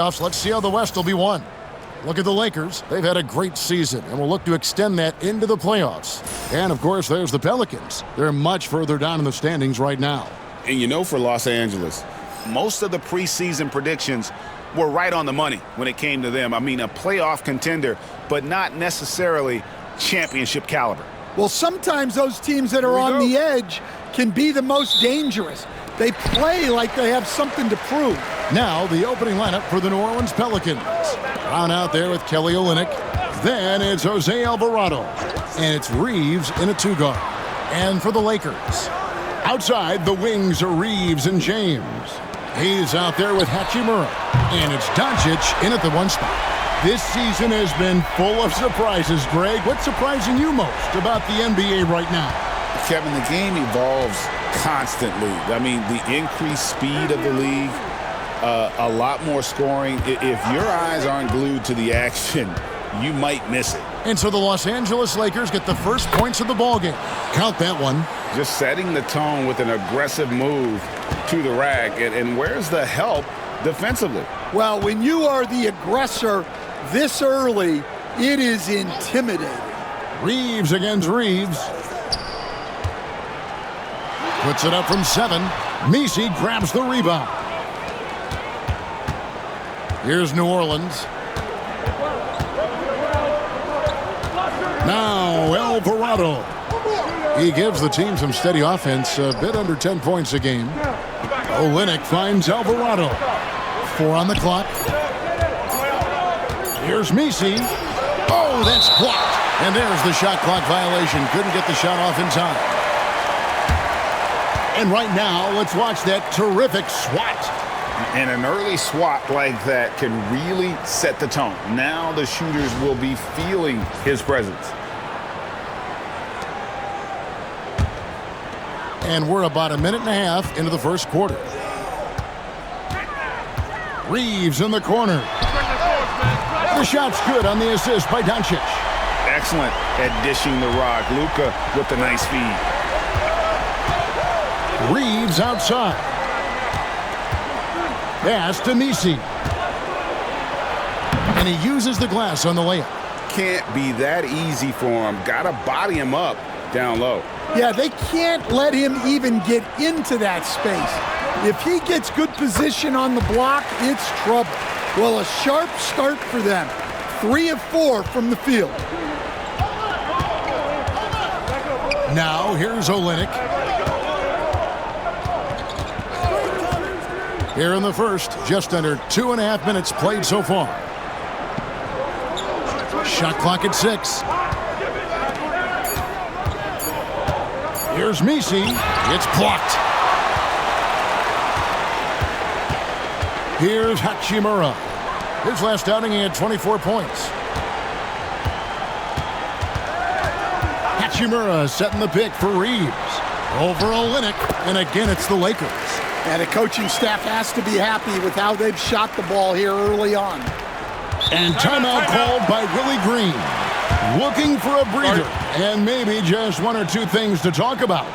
Let's see how the West will be won. Look at the Lakers. They've had a great season and will look to extend that into the playoffs. And, of course, there's the Pelicans. They're much further down in the standings right now. And you know, for Los Angeles, most of the preseason predictions were right on the money when it came to them. I mean, a playoff contender, but not necessarily championship caliber. Well, sometimes those teams that are on the edge can be the most dangerous. They play like they have something to prove. Now, the opening lineup for the New Orleans Pelicans. Brown out there with Kelly Olynyk. Then it's Jose Alvarado. And it's Reeves in a two-guard. And for the Lakers, outside the wings are Reeves and James. He's out there with Hachimura. And it's Doncic in at the one spot. This season has been full of surprises, Greg. What's surprising you most about the NBA right now? Kevin, the game evolves constantly. I mean, the increased speed of the league, a lot more scoring. If your eyes aren't glued to the action, you might miss it. And so the Los Angeles Lakers get the first points of the ballgame. Count that one. Just setting the tone with an aggressive move to the rack. And where's the help defensively? Well, when you are the aggressor this early, it is intimidating. Reeves against Reeves. Puts it up from 7. Messi grabs the rebound. Here's New Orleans. Now Alvarado. He gives the team some steady offense, a bit under 10 points a game. Olynyk finds Alvarado. 4 on the clock. Here's Messi. Oh, that's blocked. And there's the shot clock violation. Couldn't get the shot off in time. And right now, let's watch that terrific swat. And an early swat like that can really set the tone. Now the shooters will be feeling his presence. And we're about a minute and a half into the first quarter. Reeves in the corner. The shot's good on the assist by Doncic. Excellent at dishing the rock. Luka with the nice feed. Reeves outside. Pass to Messi. And he uses the glass on the layup. Can't be that easy for him. Gotta body him up down low. Yeah, they can't let him even get into that space. If he gets good position on the block, it's trouble. Well, a sharp start for them. 3 of 4 from the field. Now, here's Olynyk. Here in the first, just under 2.5 minutes played so far. Shot clock at 6. Here's Messi. It's blocked. Here's Hachimura. His last outing, he had 24 points. Hachimura setting the pick for Reeves. Over Olynyk, and again it's the Lakers. And the coaching staff has to be happy with how they've shot the ball here early on. And timeout called by Willie Green. Looking for a breather and maybe just 1 or 2 things to talk about.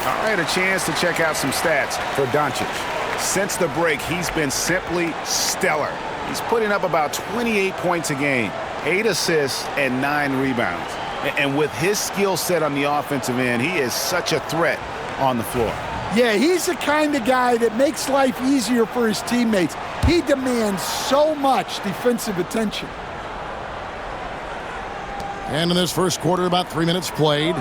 All right, a chance to check out some stats for Doncic. Since the break, he's been simply stellar. He's putting up about 28 points a game, 8 assists, and 9 rebounds. And with his skill set on the offensive end, he is such a threat on the floor. Yeah, he's the kind of guy that makes life easier for his teammates. He demands so much defensive attention. And in this first quarter, about 3 minutes played.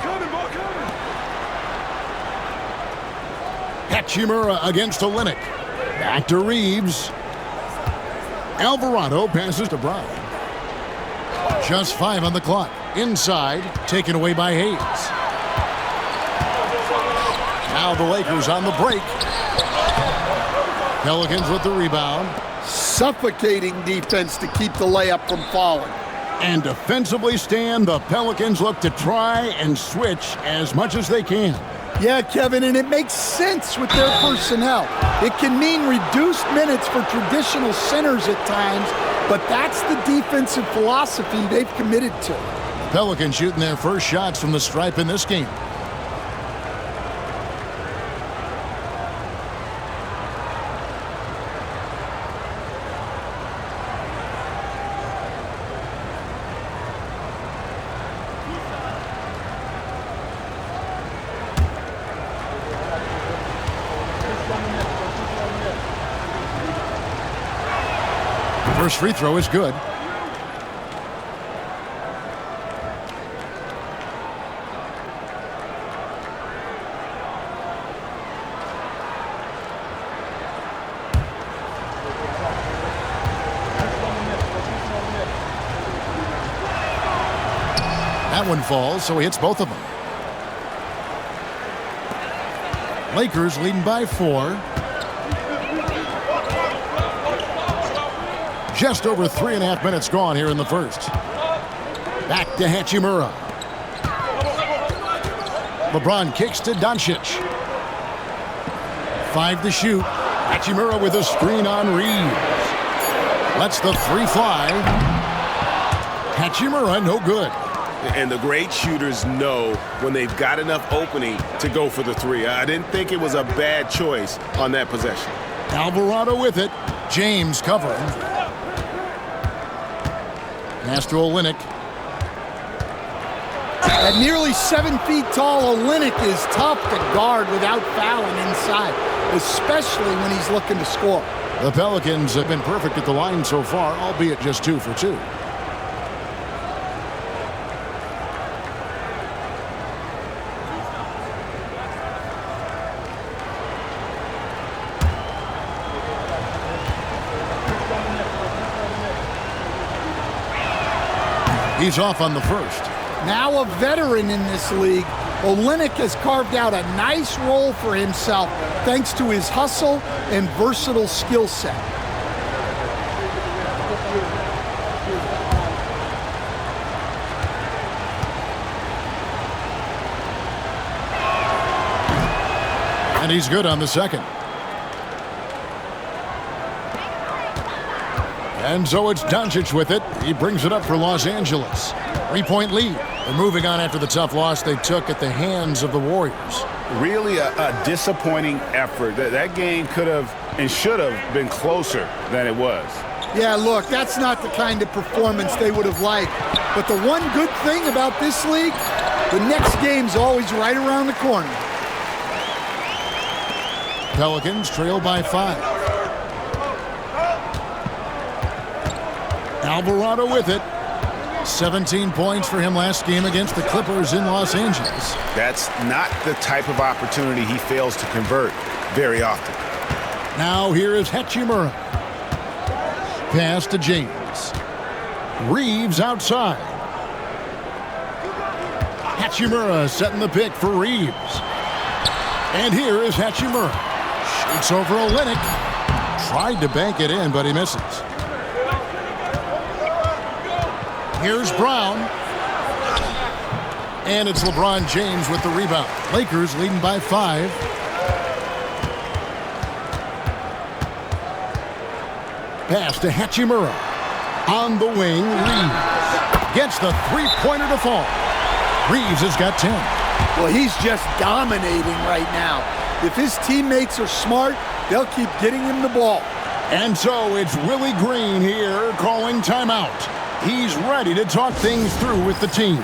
Hachimura against Olynyk. Back to Reeves. Alvarado passes to Brown. Just 5 on the clock. Inside, taken away by Hayes. Now the Lakers on the break. Pelicans with the rebound. Suffocating defense to keep the layup from falling. And defensively, Stan, the Pelicans look to try and switch as much as they can. Yeah, Kevin, and it makes sense with their personnel. It can mean reduced minutes for traditional centers at times, but that's the defensive philosophy they've committed to. Pelicans shooting their first shots from the stripe in this game. First free throw is good. That one falls, so he hits both of them. Lakers leading by 4. Just over 3.5 minutes gone here in the first. Back to Hachimura. LeBron kicks to Doncic. 5 to shoot. Hachimura with a screen on Reeves. Lets the 3 fly. Hachimura no good. And the great shooters know when they've got enough opening to go for the 3. I didn't think it was a bad choice on that possession. Alvarado with it. James covering. Pass to Olynyk. At nearly 7 feet tall, Olynyk is tough to guard without fouling inside, especially when he's looking to score. The Pelicans have been perfect at the line so far, albeit just 2 for 2. He's off on the first. Now a veteran in this league, Olynyk has carved out a nice role for himself thanks to his hustle and versatile skill set. And he's good on the second. And so it's Doncic with it. He brings it up for Los Angeles. 3-point lead. They're moving on after the tough loss they took at the hands of the Warriors. Really a disappointing effort. That game could have and should have been closer than it was. Yeah, look, that's not the kind of performance they would have liked. But the one good thing about this league, the next game's always right around the corner. Pelicans trail by 5. Alvarado with it. 17 points for him last game against the Clippers in Los Angeles. That's not the type of opportunity he fails to convert very often. Now here is Hachimura. Pass to James. Reeves outside. Hachimura setting the pick for Reeves. And here is Hachimura. Shoots over Olynyk. Tried to bank it in, but he misses. Here's Brown. And it's LeBron James with the rebound. Lakers leading by 5. Pass to Hachimura. On the wing, Reeves. Gets the 3-pointer to fall. Reeves has got 10. Well, he's just dominating right now. If his teammates are smart, they'll keep getting him the ball. And so it's Willie Green here calling timeout. He's ready to talk things through with the team.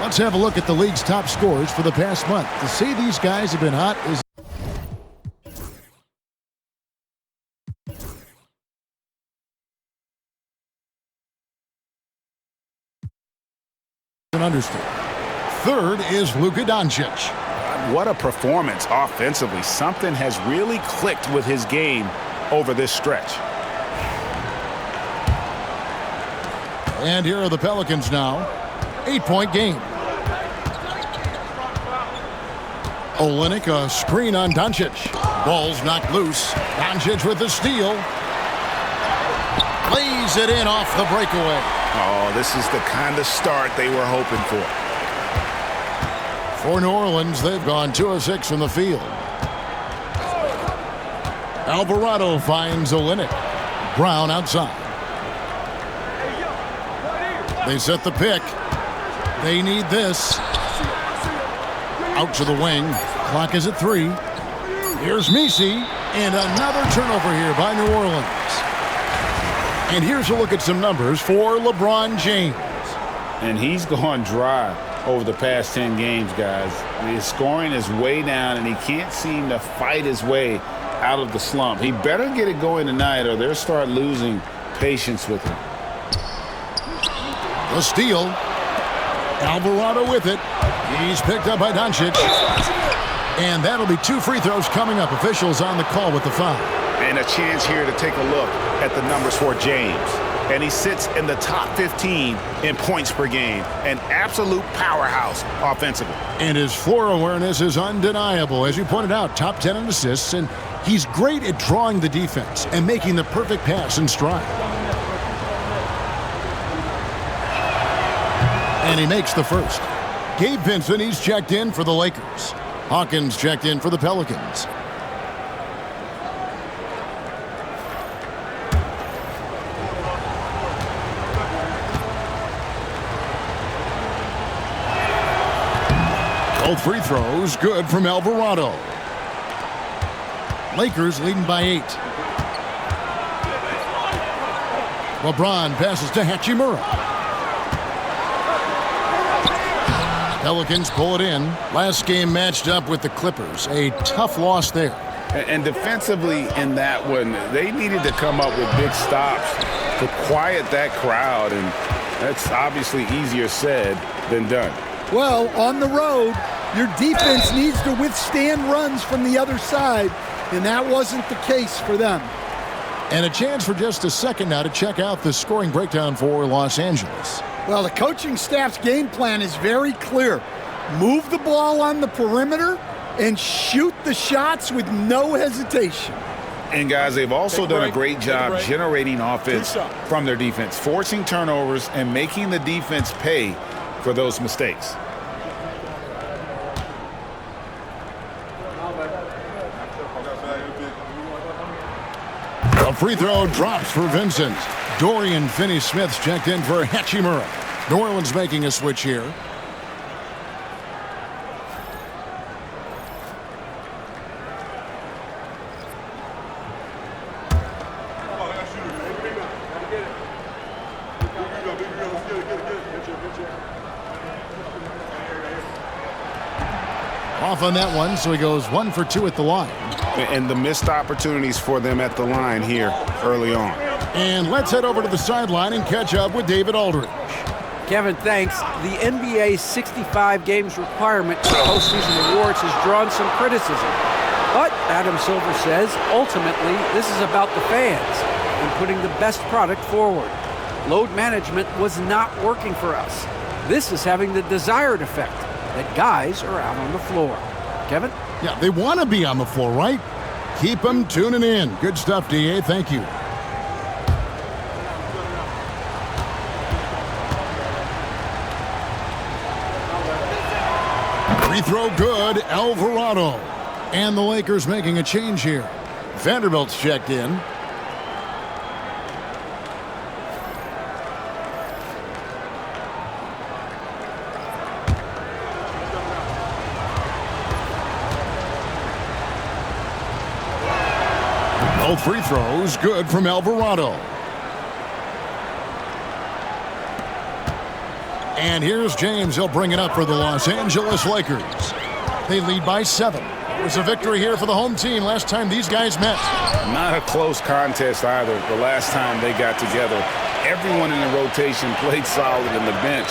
Let's have a look at the league's top scorers for the past month. To see these guys have been hot is an understatement. Third is Luka Doncic. What a performance offensively. Something has really clicked with his game over this stretch. And here are the Pelicans now. 8-point game. Olynyk, a screen on Doncic. Ball's knocked loose. Doncic with the steal. Lays it in off the breakaway. Oh, this is the kind of start they were hoping for. For New Orleans, they've gone 2 of 6 from the field. Alvarado finds Olynyk. Brown outside. They set the pick. They need this. Out to the wing. Clock is at 3. Here's Messi. And another turnover here by New Orleans. And here's a look at some numbers for LeBron James. And he's gone dry over the past 10 games, guys. His scoring is way down, and he can't seem to fight his way out of the slump. He better get it going tonight, or they'll start losing patience with him. The steal. Alvarado with it. He's picked up by Doncic. And that'll be 2 free throws coming up. Officials on the call with the foul. And a chance here to take a look at the numbers for James. And he sits in the top 15 in points per game. An absolute powerhouse offensively. And his floor awareness is undeniable. As you pointed out, top 10 in assists. And he's great at drawing the defense and making the perfect pass in stride. And he makes the first. Gabe Vincent, he's checked in for the Lakers. Hawkins checked in for the Pelicans. Both free throws good from Alvarado. Lakers leading by 8. LeBron passes to Hachimura. Pelicans pull it in. Last game matched up with the Clippers. A tough loss there. And defensively in that one, they needed to come up with big stops to quiet that crowd. And that's obviously easier said than done. Well, on the road, your defense needs to withstand runs from the other side, and that wasn't the case for them. And a chance for just a second now to check out the scoring breakdown for Los Angeles. Well, the coaching staff's game plan is very clear. Move the ball on the perimeter and shoot the shots with no hesitation. And, guys, they've also done a great job generating offense from their defense, forcing turnovers and making the defense pay for those mistakes. A free throw drops for Vincent. Dorian Finney-Smith's checked in for Hachimura. New Orleans making a switch here. Off on that one, so he goes 1 for 2 at the line. And the missed opportunities for them at the line here early on. And let's head over to the sideline and catch up with David Aldridge. Kevin, thanks. The NBA's 65 games requirement for postseason awards has drawn some criticism. But Adam Silver says, ultimately, this is about the fans and putting the best product forward. Load management was not working for us. This is having the desired effect, that guys are out on the floor. Kevin? Yeah, they want to be on the floor, right? Keep them tuning in. Good stuff, DA. Thank you. Free throw good, Alvarado. And the Lakers making a change here. Vanderbilt's checked in. Both free throws good from Alvarado. And here's James. He'll bring it up for the Los Angeles Lakers. They lead by 7. It was a victory here for the home team last time these guys met. Not a close contest either the last time they got together. Everyone in the rotation played solid, and the bench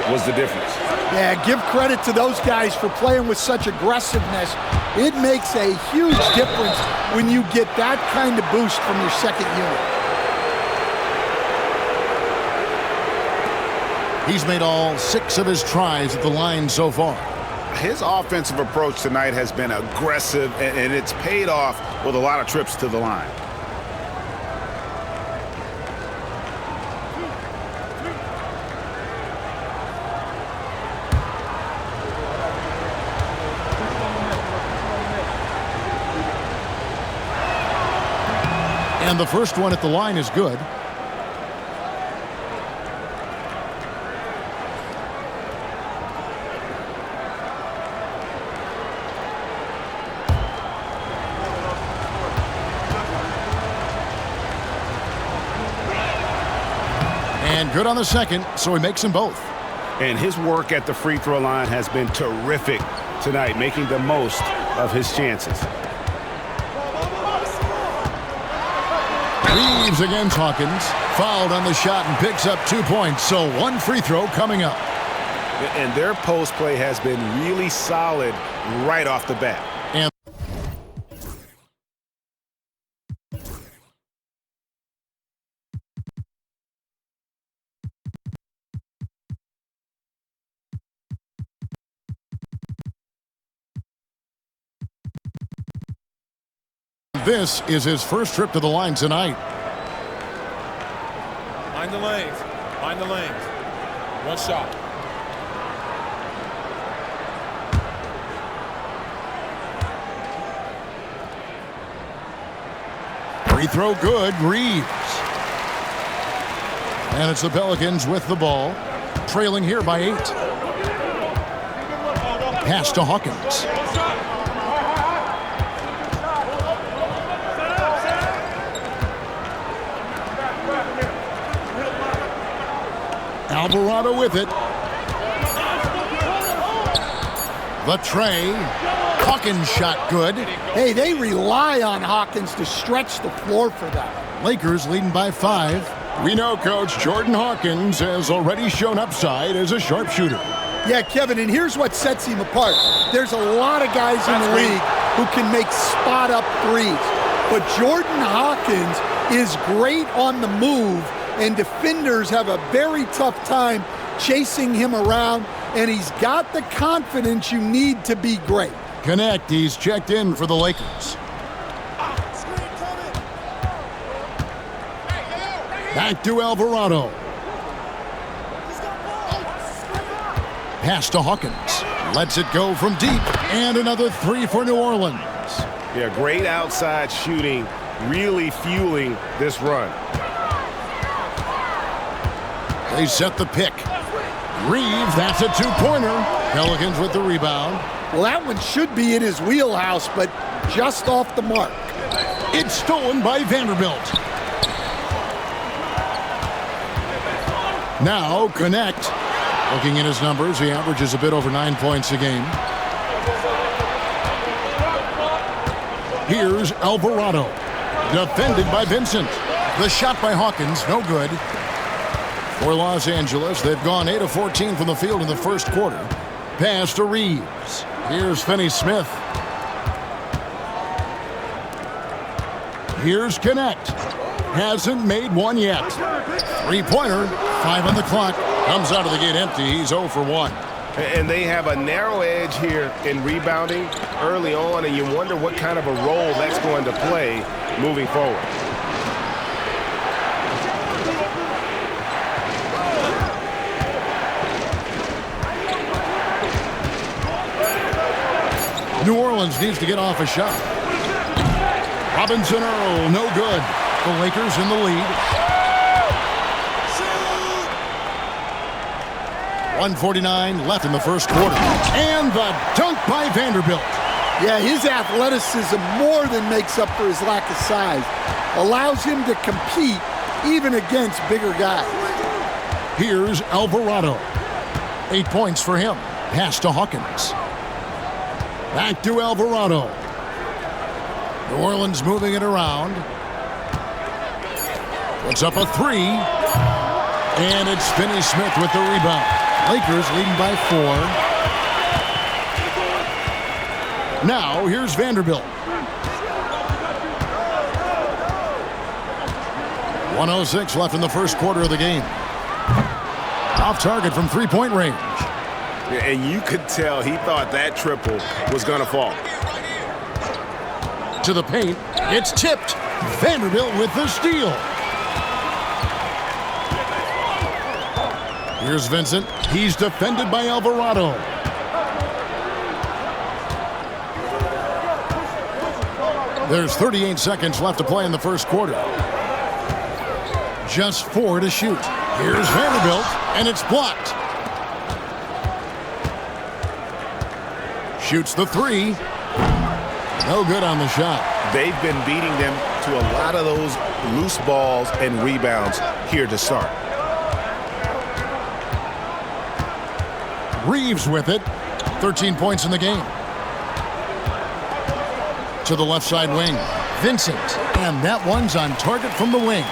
was the difference. Yeah, give credit to those guys for playing with such aggressiveness. It makes a huge difference when you get that kind of boost from your second unit. He's made all 6 of his tries at the line so far. His offensive approach tonight has been aggressive, and it's paid off with a lot of trips to the line. And the first one at the line is good. And good on the second, so he makes them both. And his work at the free throw line has been terrific tonight, making the most of his chances. Reeves against Hawkins. Fouled on the shot and picks up 2 points, so 1 free throw coming up. And their post play has been really solid right off the bat. And this is his first trip to the line tonight. Mind the lanes. Mind the lanes. One shot. Free throw good, Reeves. And it's the Pelicans with the ball, trailing here by 8. Pass to Hawkins. Alvarado with it. The tray. Hawkins shot good. Hey, they rely on Hawkins to stretch the floor for them. Lakers leading by 5. We know Coach Jordan Hawkins has already shown upside as a sharpshooter. Yeah, Kevin, and here's what sets him apart. There's a lot of guys in the league who can make spot-up threes. But Jordan Hawkins is great on the move, and defenders have a very tough time chasing him around, and he's got the confidence you need to be great. Connect, he's checked in for the Lakers. Back to Alvarado. Pass to Hawkins. Lets it go from deep, and another 3 for New Orleans. Yeah, great outside shooting, really fueling this run. They set the pick. Reeves, that's a 2-pointer. Pelicans with the rebound. Well, that one should be in his wheelhouse, but just off the mark. It's stolen by Vanderbilt. Now, Connect. Looking at his numbers, he averages a bit over 9 points a game. Here's Alvarado. Defended by Vincent. The shot by Hawkins, no good. For Los Angeles, they've gone 8 of 14 from the field in the first quarter. Pass to Reeves. Here's Finney-Smith. Here's Connect. Hasn't made one yet. Three-pointer, 5 on the clock. Comes out of the gate empty. He's 0 for 1. And they have a narrow edge here in rebounding early on, and you wonder what kind of a role that's going to play moving forward. New Orleans needs to get off a shot. Robinson Earl, no good. The Lakers in the lead. 1:49 left in the first quarter. And the dunk by Vanderbilt. Yeah, his athleticism more than makes up for his lack of size. Allows him to compete even against bigger guys. Here's Alvarado. 8 points for him. Pass to Hawkins. Back to Alvarado. New Orleans moving it around. Puts up a three. And it's Finney-Smith with the rebound. Lakers leading by 4. Now, here's Vanderbilt. 1:06 left in the first quarter of the game. Off target from three-point range. And you could tell he thought that triple was going to fall. To the paint. It's tipped. Vanderbilt with the steal. Here's Vincent. He's defended by Alvarado. There's 38 seconds left to play in the first quarter. Just 4 to shoot. Here's Vanderbilt, and it's blocked. Shoots the three. No good on the shot. They've been beating them to a lot of those loose balls and rebounds here to start. Reeves with it. 13 points in the game. To the left side wing. Vincent. And that one's on target from the wing.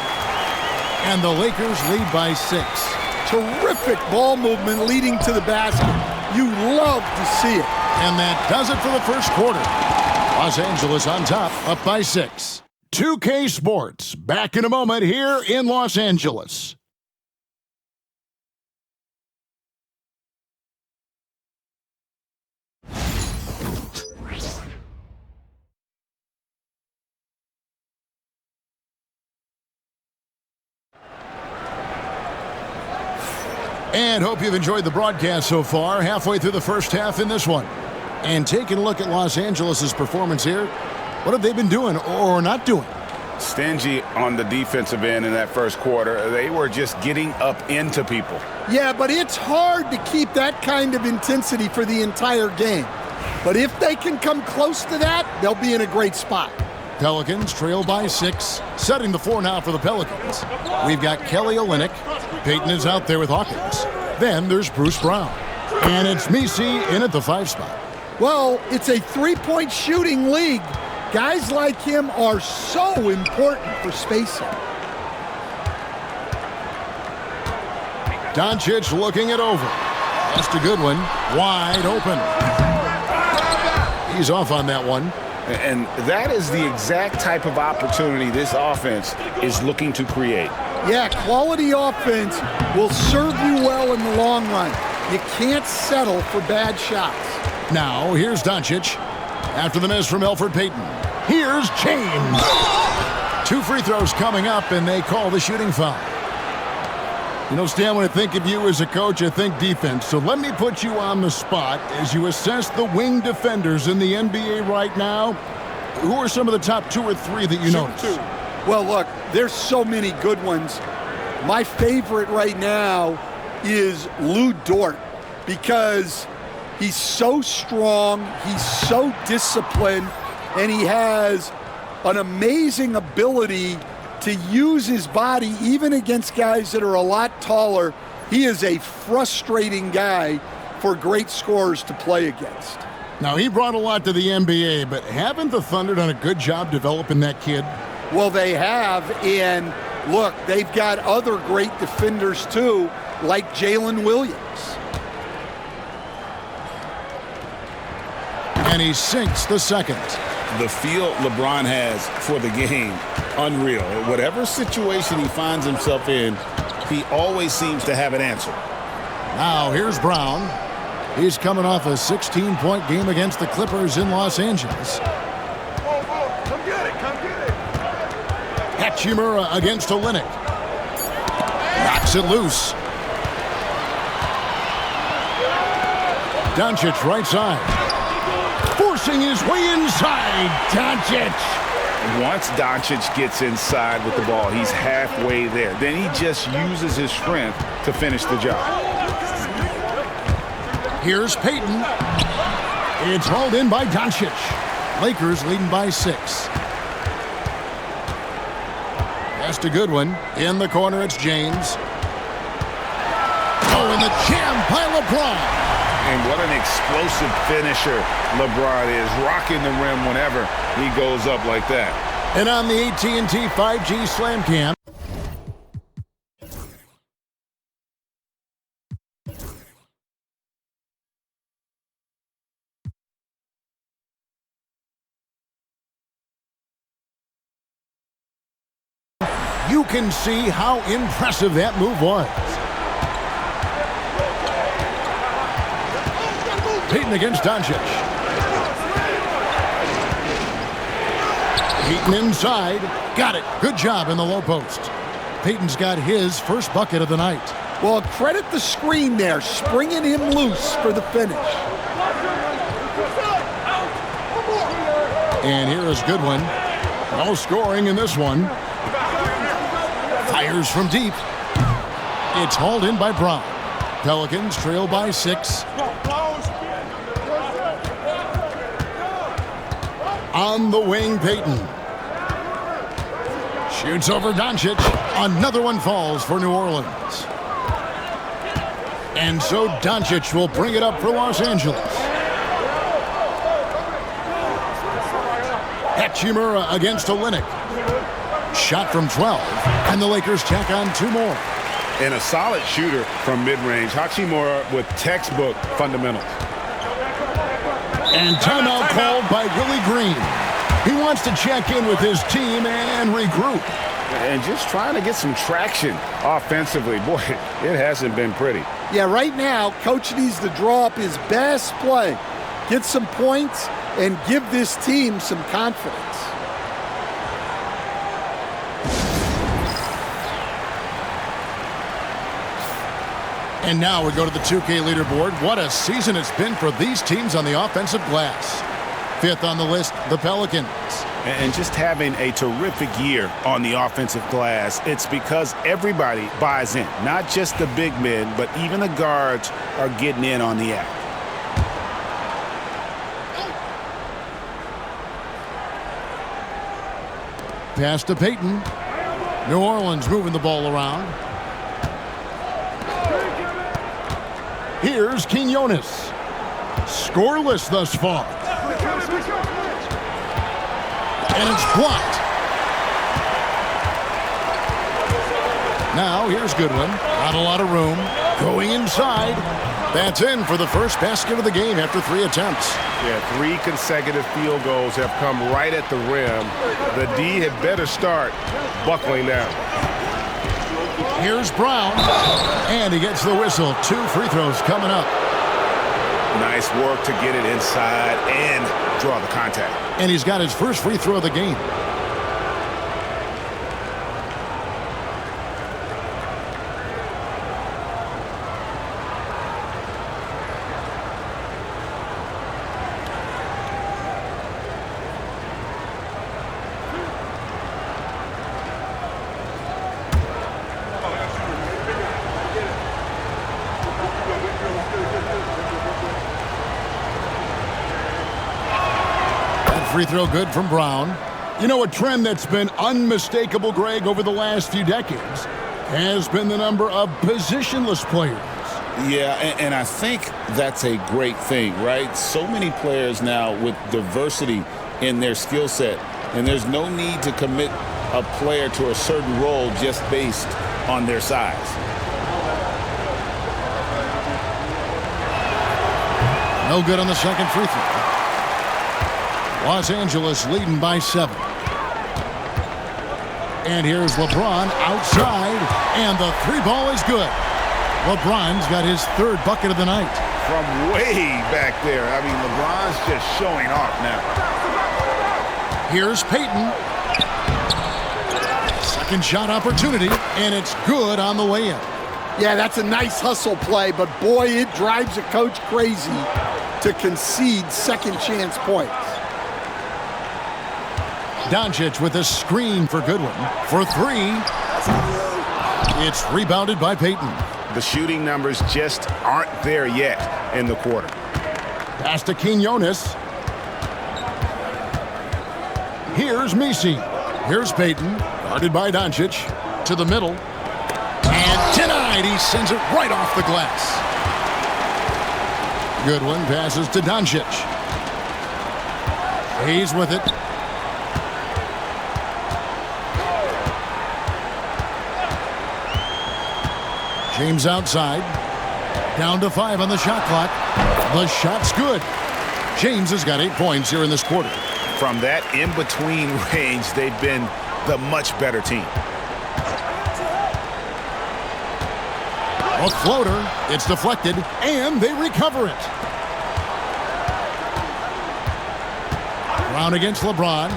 And the Lakers lead by 6. Terrific ball movement leading to the basket. You love to see it. And that does it for the first quarter. Los Angeles on top, up by 6. 2K Sports, back in a moment here in Los Angeles. And hope you've enjoyed the broadcast so far, halfway through the first half in this one. And taking a look at Los Angeles' performance here, what have they been doing or not doing? Stingy on the defensive end in that first quarter. They were just getting up into people. Yeah, but it's hard to keep that kind of intensity for the entire game. But if they can come close to that, they'll be in a great spot. Pelicans trail by 6, setting the floor now for the Pelicans. We've got Kelly Olynyk. Payton is out there with Hawkins. Then there's Bruce Brown. And it's Messi in at the 5 spot. Well, it's a three-point shooting league. Guys like him are so important for spacing. Doncic looking it over. That's a good one. Wide open. He's off on that one. And that is the exact type of opportunity this offense is looking to create. Yeah, quality offense will serve you well in the long run. You can't settle for bad shots. Now, here's Doncic. After the miss from Elfrid Payton. Here's James. 2 free throws coming up, and they call the shooting foul. You know, Stan, when I think of you as a coach, I think defense. So let me put you on the spot as you assess the wing defenders in the NBA right now. Who are some of the top 2 or 3 that you notice? Well, look, there's so many good ones. My favorite right now is Lou Dort because he's so strong, he's so disciplined, and he has an amazing ability to use his body even against guys that are a lot taller. He is a frustrating guy for great scorers to play against. Now, he brought a lot to the NBA, but haven't the Thunder done a good job developing that kid? Well, they have, and look, they've got other great defenders too, like Jalen Williams. And he sinks the second. The feel LeBron has for the game, unreal. Whatever situation he finds himself in, he always seems to have an answer. Now, here's Brown. He's coming off a 16-point game against the Clippers in Los Angeles. Come get it, come get it. Hachimura against Olynyk. Knocks it loose. Doncic right side. Forcing his way inside. Doncic. Once Doncic gets inside with the ball, he's halfway there. Then he just uses his strength to finish the job. Here's Payton. It's hauled in by Doncic. Lakers leading by 6. Pass to Goodwin. In the corner, it's James. Oh, and the jam by LeBron. And what an explosive finisher LeBron is, rocking the rim whenever he goes up like that. And on the AT&T 5G Slam Cam. You can see how impressive that move was. Payton against Doncic. Payton inside. Got it. Good job in the low post. Payton's got his first bucket of the night. Well, credit the screen there, springing him loose for the finish. And here is Goodwin. No scoring in this one. Fires from deep. It's hauled in by Brown. Pelicans trail by 6. On the wing, Payton. Shoots over Doncic. Another one falls for New Orleans. And so Doncic will bring it up for Los Angeles. Hachimura against Olynyk. Shot from 12, and the Lakers tack on 2 more. And a solid shooter from mid-range. Hachimura with textbook fundamentals. And timeout called by Willie Green. He wants to check in with his team and regroup. And just trying to get some traction offensively. Boy, it hasn't been pretty. Yeah, right now, Coach needs to draw up his best play, get some points, and give this team some confidence. And now we go to the 2K leaderboard. What a season it's been for these teams on the offensive glass. 5th on the list, the Pelicans. And just having a terrific year on the offensive glass, it's because everybody buys in. Not just the big men, but even the guards are getting in on the act. Pass to Payton. New Orleans moving the ball around. Here's Quinones. Scoreless thus far. And it's blocked. Now here's Goodwin. Not a lot of room. Going inside. That's in for the first basket of the game after 3 attempts. Yeah, 3 consecutive field goals have come right at the rim. The D had better start buckling down. Here's Brown. And he gets the whistle. 2 free throws coming up. Nice work to get it inside and draw the contact. And he's got his first free throw of the game. Free throw good from Brown. You know, a trend that's been unmistakable, Greg, over the last few decades has been the number of positionless players. Yeah, and I think that's a great thing, right? So many players now with diversity in their skill set, and there's no need to commit a player to a certain role just based on their size. No good on the second free throw. Los Angeles leading by 7. And here's LeBron outside, and the 3 ball is good. LeBron's got his 3rd bucket of the night. From way back there. I mean, LeBron's just showing off now. Here's Payton. Second shot opportunity, and it's good on the way in. Yeah, that's a nice hustle play, but boy, it drives a coach crazy to concede second chance points. Doncic with a screen for Goodwin for 3. It's rebounded by Payton. The shooting numbers just aren't there yet in the quarter. Pass to Quinones. Here's Messi. Here's Payton, guarded by Doncic, to the middle. And denied. He sends it right off the glass. Goodwin passes to Doncic. He's with it. James outside. Down to 5 on the shot clock. The shot's good. James has got 8 points here in this quarter. From that in-between range, they've been the much better team. A floater. It's deflected, and they recover it. Brown against LeBron.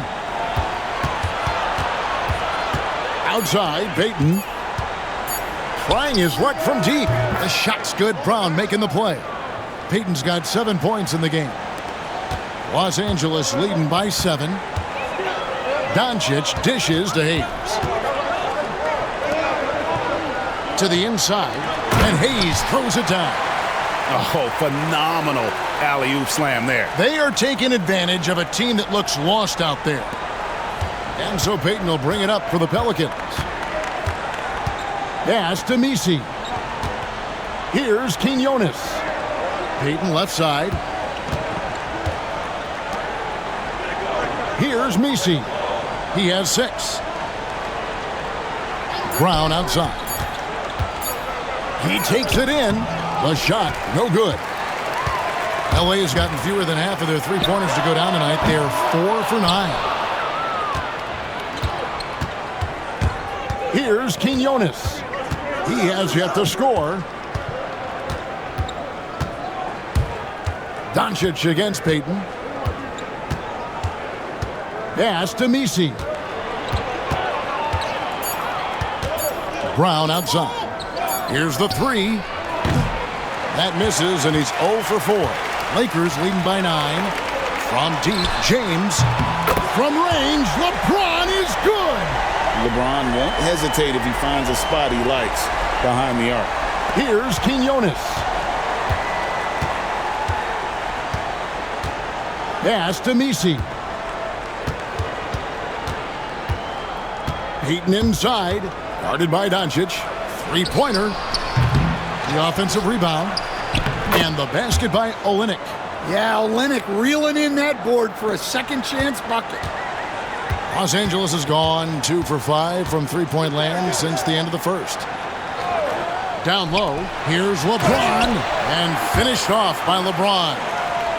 Outside, Payton. Trying his luck from deep. The shot's good. Brown making the play. Payton's got 7 points in the game. Los Angeles leading by 7. Doncic dishes to Hayes. To the inside, and Hayes throws it down. Oh, phenomenal alley-oop slam there. They are taking advantage of a team that looks lost out there. And so Payton will bring it up for the Pelicans. Pass to Messi. Here's Quinones. Payton left side. Here's Messi. He has 6. Brown outside. He takes it in. The shot, no good. LA has gotten fewer than half of their 3-pointers to go down tonight. They're 4 for 9. Here's Quinones. He has yet to score. Doncic against Payton. Pass to Messi. Brown outside. Here's the 3. That misses, and he's 0 for 4. Lakers leading by 9. From deep, James. From range, LeBron is good. LeBron won't hesitate if he finds a spot he likes behind the arc. Here's Quinones. Pass to Messi. Payton inside, guarded by Doncic. 3-pointer. The offensive rebound. And the basket by Olynyk. Yeah, Olynyk reeling in that board for a second chance bucket. Los Angeles has gone 2 for 5 from 3-point land since the end of the first. Down low, here's LeBron, and finished off by LeBron.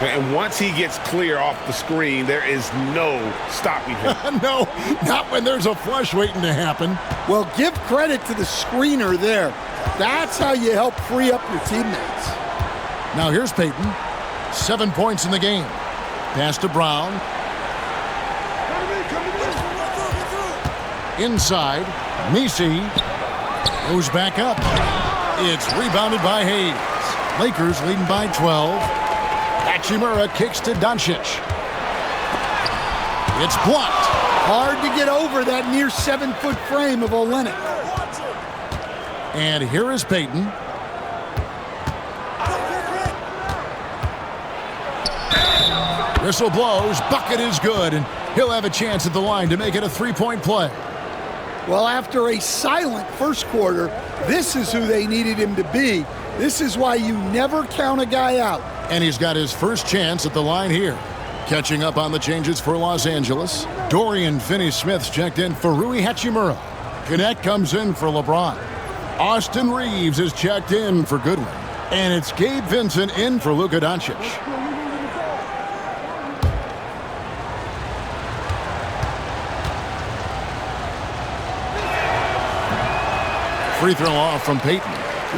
And once he gets clear off the screen, there is no stopping him. No, not when there's a flush waiting to happen. Well, give credit to the screener there. That's how you help free up your teammates. Now here's Payton. 7 points in the game. Pass to Brown. Inside, Messi goes back up. It's rebounded by Hayes. Lakers leading by 12. Hachimura kicks to Doncic. It's blocked. Hard to get over that near 7-foot frame of Olynyk. And here is Payton. Whistle blows, bucket is good, and he'll have a chance at the line to make it a 3-point play. Well, after a silent first quarter, this is who they needed him to be. This is why you never count a guy out. And he's got his first chance at the line here. Catching up on the changes for Los Angeles, Dorian Finney-Smith's checked in for Rui Hachimura. Gannett comes in for LeBron. Austin Reeves is checked in for Goodwin. And it's Gabe Vincent in for Luka Doncic. Free throw off from Peyton.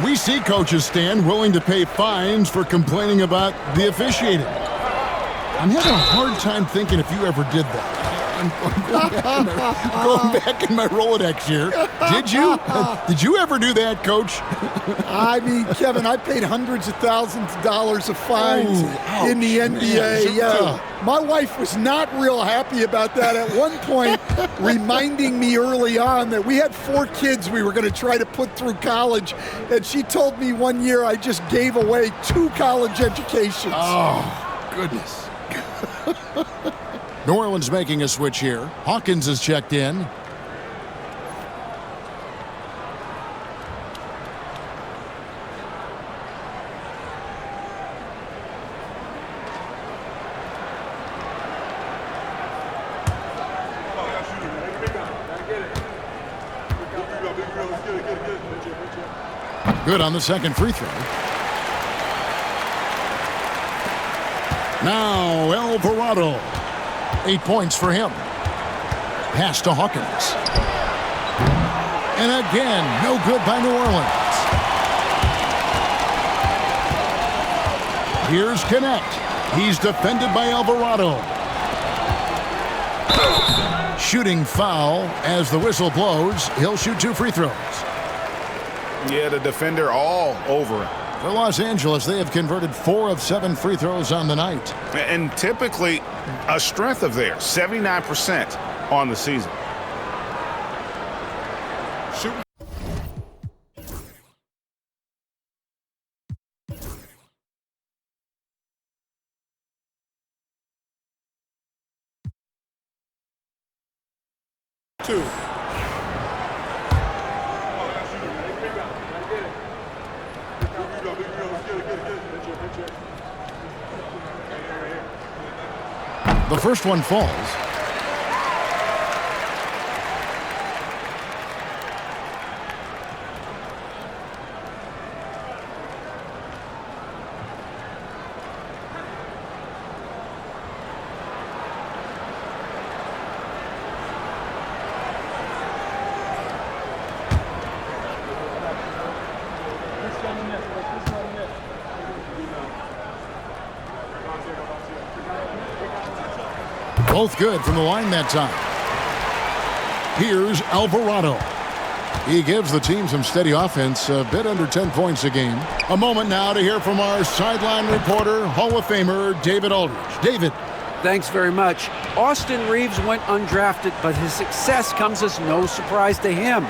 We see coaches stand willing to pay fines for complaining about the officiating. I'm having a hard time thinking if you ever did that. I'm going back in my Rolodex here. Did you? Did you ever do that, Coach? I mean, Kevin, I paid hundreds of thousands of dollars of fines in the NBA. Yeah. My wife was not real happy about that at one point, reminding me early on that we had 4 kids we were going to try to put through college, and she told me one year I just gave away 2 college educations. Oh, goodness. New Orleans making a switch here. Hawkins is checked in. Good on the second free throw. Now Alvarado. 8 points for him. Pass to Hawkins. And again, no good by New Orleans. Here's Gannett. He's defended by Alvarado. Shooting foul as the whistle blows. He'll shoot 2 free throws. Yeah, the defender all over him. For Los Angeles, they have converted 4 of 7 free throws on the night. And typically a strength of theirs, 79% on the season. Shoot. Two. The first one falls. Both good from the line that time. Here's Alvarado. He gives the team some steady offense, a bit under 10 points a game. A moment now to hear from our sideline reporter, Hall of Famer David Aldridge. David. Thanks very much. Austin Reeves went undrafted, but his success comes as no surprise to him.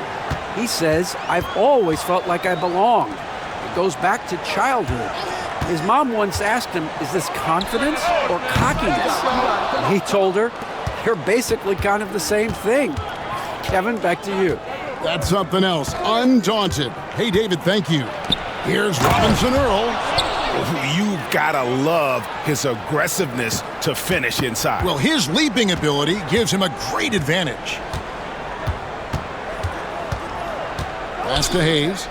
He says, "I've always felt like I belong." It goes back to childhood. His mom once asked him, "Is this confidence or cockiness?" And he told her, "You're basically kind of the same thing." Kevin, back to you. That's something else. Undaunted. Hey, David, thank you. Here's Robinson Earl. You gotta love his aggressiveness to finish inside. Well, his leaping ability gives him a great advantage. Pass to Hayes.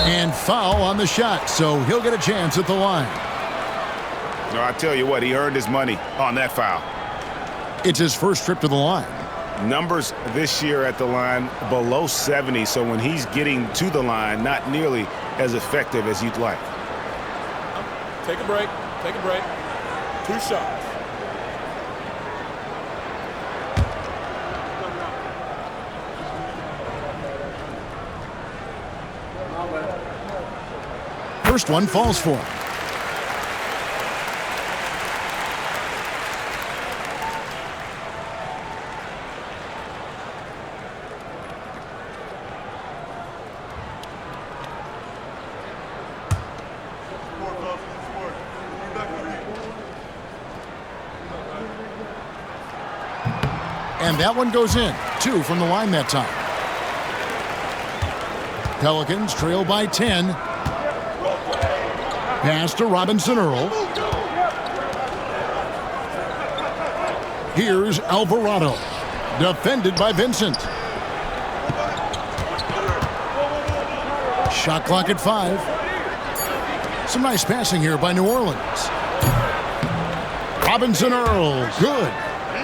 And foul on the shot, so he'll get a chance at the line. No, I tell you what, he earned his money on that foul. It's his first trip to the line. Numbers this year at the line below 70, so when he's getting to the line, not nearly as effective as you'd like. Take a break. Take a break. 2 shots. First one falls for him. And that one goes in. 2 from the line that time. Pelicans trail by 10. Pass to Robinson Earl. Here's Alvarado. Defended by Vincent. Shot clock at 5. Some nice passing here by New Orleans. Robinson Earl, good.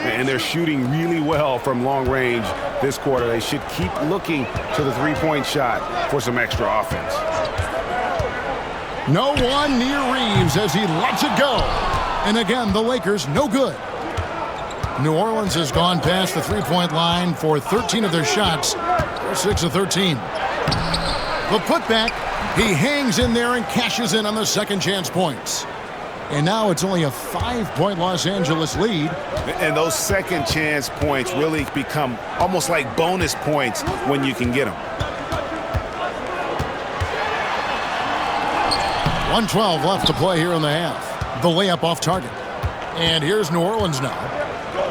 And they're shooting really well from long range this quarter. They should keep looking to the three-point shot for some extra offense. No one near Reeves as he lets it go. And again, the Lakers no good. New Orleans has gone past the three-point line for 13 of their shots. They're 6 of 13. The putback, he hangs in there and cashes in on the second chance points. And now it's only a 5-point Los Angeles lead. And those second chance points really become almost like bonus points when you can get them. 1:12 left to play here in the half. The layup off target. And here's New Orleans now.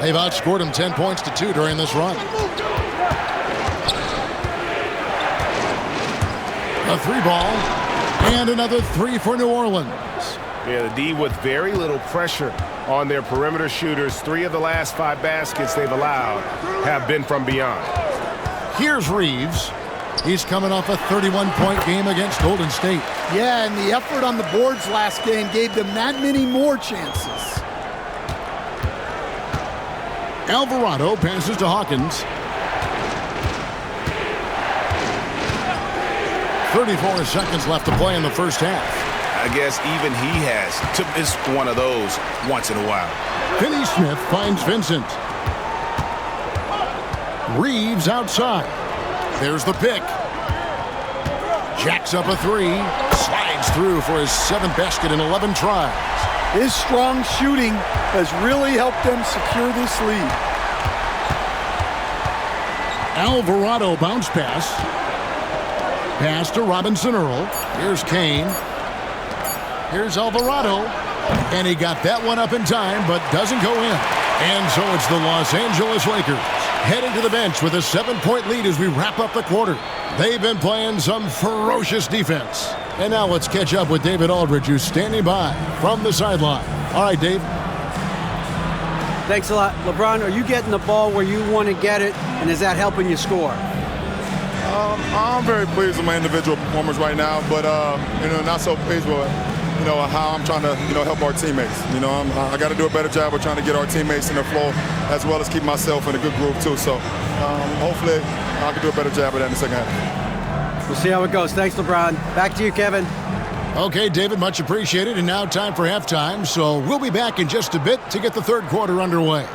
They've outscored them 10 points to 2 during this run. A 3-ball. And another 3 for New Orleans. Yeah, the D with very little pressure on their perimeter shooters. 3 of the last 5 baskets they've allowed have been from beyond. Here's Reeves. He's coming off a 31-point game against Golden State. Yeah, and the effort on the boards last game gave them that many more chances. Alvarado passes to Hawkins. 34 seconds left to play in the first half. I guess even he has to miss one of those once in a while. Finney Smith finds Vincent. Reeves outside. There's the pick. Jacks up a 3. Slides through for his 7th basket in 11 tries. His strong shooting has really helped them secure this lead. Alvarado bounce pass. Pass to Robinson Earl. Here's Kane. Here's Alvarado. And he got that one up in time, but doesn't go in. And so it's the Los Angeles Lakers heading to the bench with a 7-point lead as we wrap up the quarter. They've been playing some ferocious defense. And now let's catch up with David Aldridge, who's standing by from the sideline. All right, Dave. Thanks a lot. LeBron, are you getting the ball where you want to get it, and is that helping you score? I'm very pleased with my individual performance right now, but not so pleased with how I'm trying to help our teammates. I got to do a better job of trying to get our teammates in the flow, as well as keep myself in a good groove too. So hopefully I can do a better job of that in the second half. We'll see how it goes. Thanks, LeBron. Back to you, Kevin. Okay, David, much appreciated. And now time for halftime. So we'll be back in just a bit to get the third quarter underway.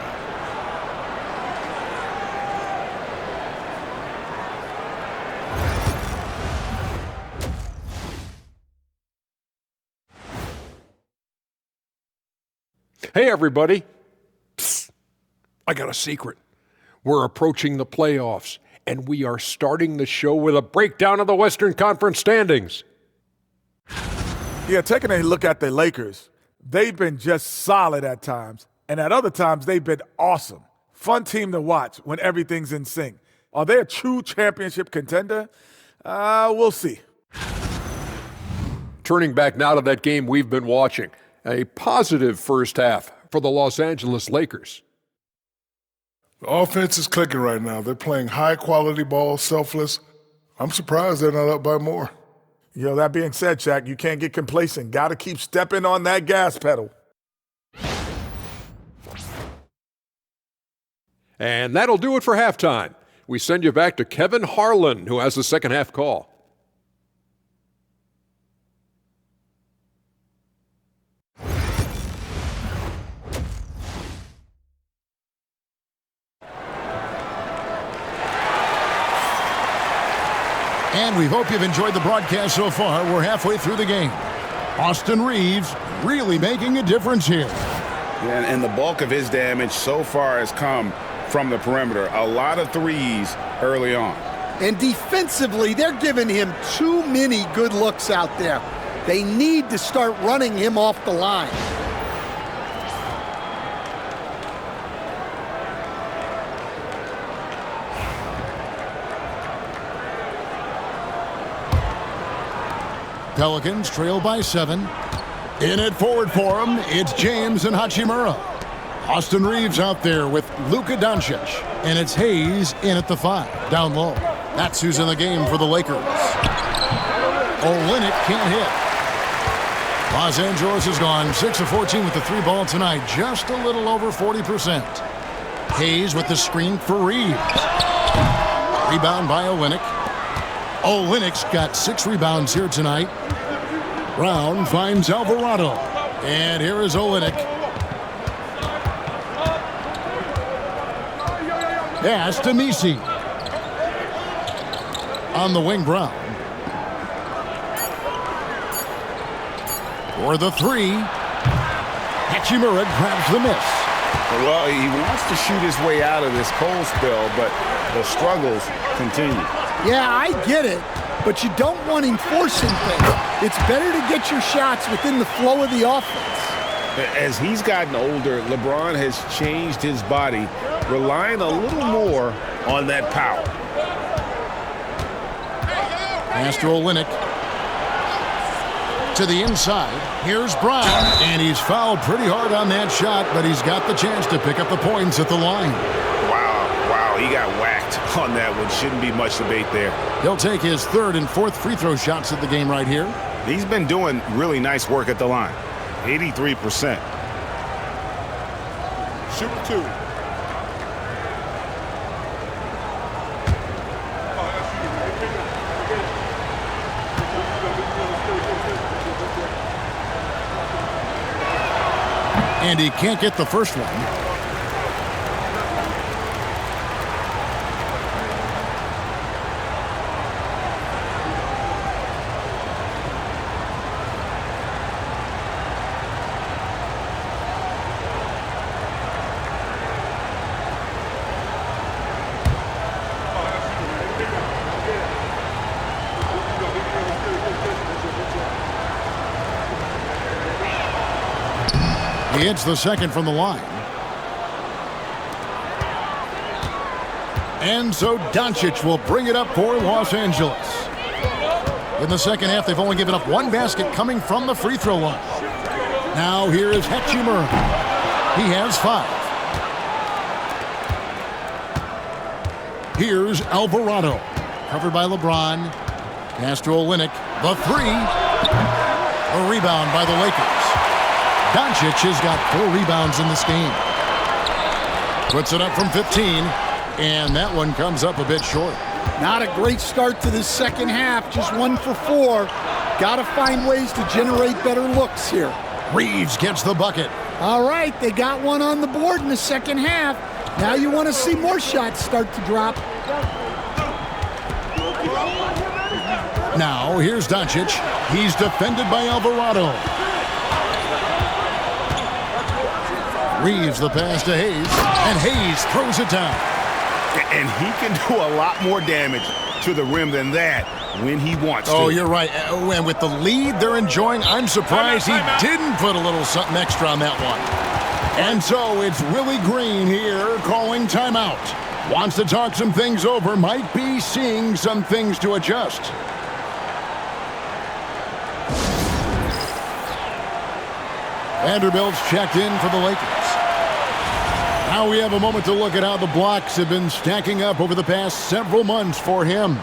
Hey, everybody. Psst. I got a secret. We're approaching the playoffs, and we are starting the show with a breakdown of the Western Conference standings. Yeah, taking a look at the Lakers, they've been just solid at times, and at other times they've been awesome. Fun team to watch when everything's in sync. Are they a true championship contender? We'll see. Turning back now to that game we've been watching. A positive first half for the Los Angeles Lakers. The offense is clicking right now. They're playing high-quality ball, selfless. I'm surprised they're not up by more. That being said, Shaq, you can't get complacent. Got to keep stepping on that gas pedal. And that'll do it for halftime. We send you back to Kevin Harlan, who has the second half call. And we hope you've enjoyed the broadcast so far. We're halfway through the game. Austin Reeves really making a difference here. Yeah, and the bulk of his damage so far has come from the perimeter. A lot of threes early on. And defensively, they're giving him too many good looks out there. They need to start running him off the line. Pelicans trail by 7. In at forward for him, it's James and Hachimura. Austin Reeves out there with Luka Doncic. And it's Hayes in at the 5, down low. That's who's in the game for the Lakers. Olynyk can't hit. Los Angeles has gone 6 of 14 with the 3 ball tonight, just a little over 40%. Hayes with the screen for Reeves. Rebound by Olynyk. Olynyk's got 6 rebounds here tonight. Brown finds Alvarado. And here is Olynyk. Pass to Messi. On the wing, Brown. For the 3. Hachimura grabs the miss. Well, he wants to shoot his way out of this cold spell, but the struggles continue. Yeah, I get it, but you don't want him forcing things. It's better to get your shots within the flow of the offense. As he's gotten older, LeBron has changed his body, relying a little more on that power. Master Olynyk to the inside. Here's Brown, and he's fouled pretty hard on that shot, but he's got the chance to pick up the points at the line. Wow, he got whacked on that one. Shouldn't be much debate there. He'll take his 3rd and 4th free throw shots of the game right here. He's been doing really nice work at the line. 83%. Shoot 2. And he can't get the first one. He hits the second from the line. And so Doncic will bring it up for Los Angeles. In the second half, they've only given up 1 basket coming from the free throw line. Now here is Hachimura. He has 5. Here's Alvarado. Covered by LeBron. Castro Olynyk. The 3. A rebound by the Lakers. Doncic has got 4 rebounds in this game. Puts it up from 15, and that one comes up a bit short. Not a great start to this second half, just 1 for 4. Got to find ways to generate better looks here. Reeves gets the bucket. All right, they got one on the board in the second half. Now you want to see more shots start to drop. Now here's Doncic. He's defended by Alvarado. Reeves the pass to Hayes, and Hayes throws it down. And he can do a lot more damage to the rim than that when he wants to. Oh, you're right. And with the lead they're enjoying, I'm surprised he didn't put a little something extra on that one. And so it's Willie Green here calling timeout. Wants to talk some things over, might be seeing some things to adjust. Vanderbilt's checked in for the Lakers. Now we have a moment to look at how the blocks have been stacking up over the past several months for him.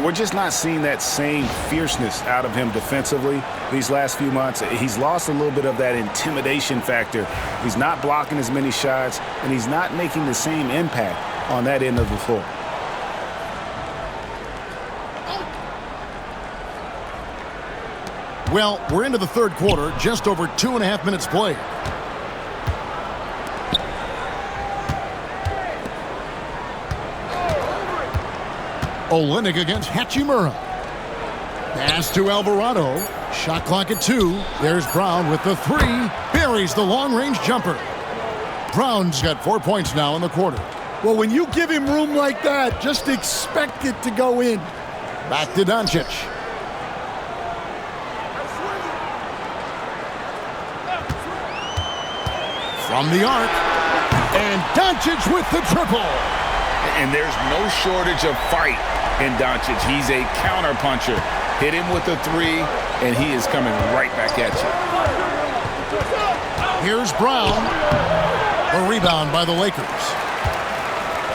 We're just not seeing that same fierceness out of him defensively these last few months. He's lost a little bit of that intimidation factor. He's not blocking as many shots, and he's not making the same impact on that end of the floor. Well, we're into the 3rd quarter, just over 2.5 minutes played. Olynyk against Hachimura. Pass to Alvarado. Shot clock at 2. There's Brown with the 3. Buries the long-range jumper. Brown's got 4 points now in the quarter. Well, when you give him room like that, just expect it to go in. Back to Doncic. From the arc. And Doncic with the triple. And there's no shortage of fight in Doncic. He's a counterpuncher. Hit him with a three, and he is coming right back at you. Here's Brown. A rebound by the Lakers.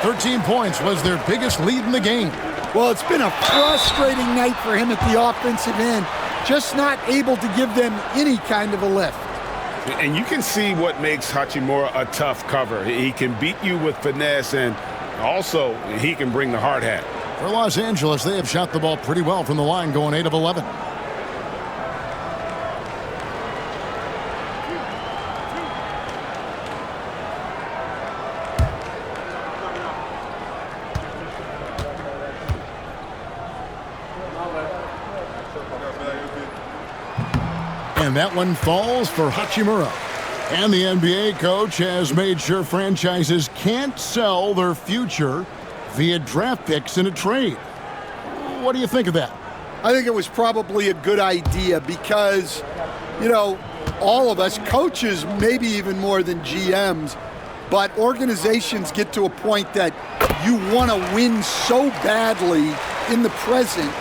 13 points was their biggest lead in the game. Well, it's been a frustrating night for him at the offensive end. Just not able to give them any kind of a lift. And you can see what makes Hachimura a tough cover. He can beat you with finesse, and also he can bring the hard hat. For Los Angeles, they have shot the ball pretty well from the line, going 8 of 11. And that one falls for Hachimura. And the NBA coach has made sure franchises can't sell their future via draft picks in a trade. What do you think of that? I think it was probably a good idea because, you know, all of us, coaches maybe even more than GMs, but organizations get to a point that you want to win so badly in the present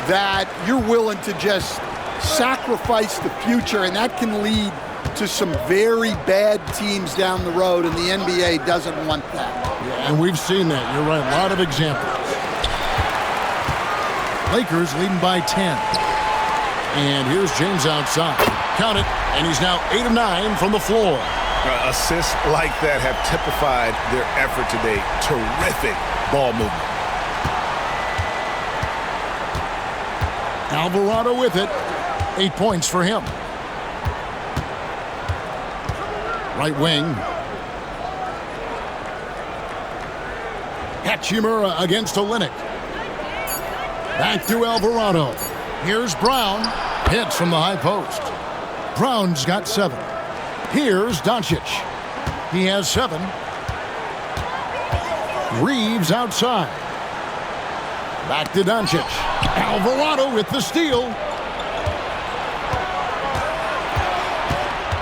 that you're willing to just sacrifice the future, and that can lead to some very bad teams down the road, and the NBA doesn't want that. Yeah, and we've seen that. You're right, a lot of examples. Lakers leading by 10. And here's James outside. Count it, and he's now 8 of 9 from the floor. Assists like that have typified their effort today. Terrific ball movement. Alvarado with it. 8 points for him. Right wing. Hachimura against Olynyk. Back to Alvarado. Here's Brown. Hits from the high post. Brown's got 7. Here's Doncic. He has 7. Reeves outside. Back to Doncic. Alvarado with the steal.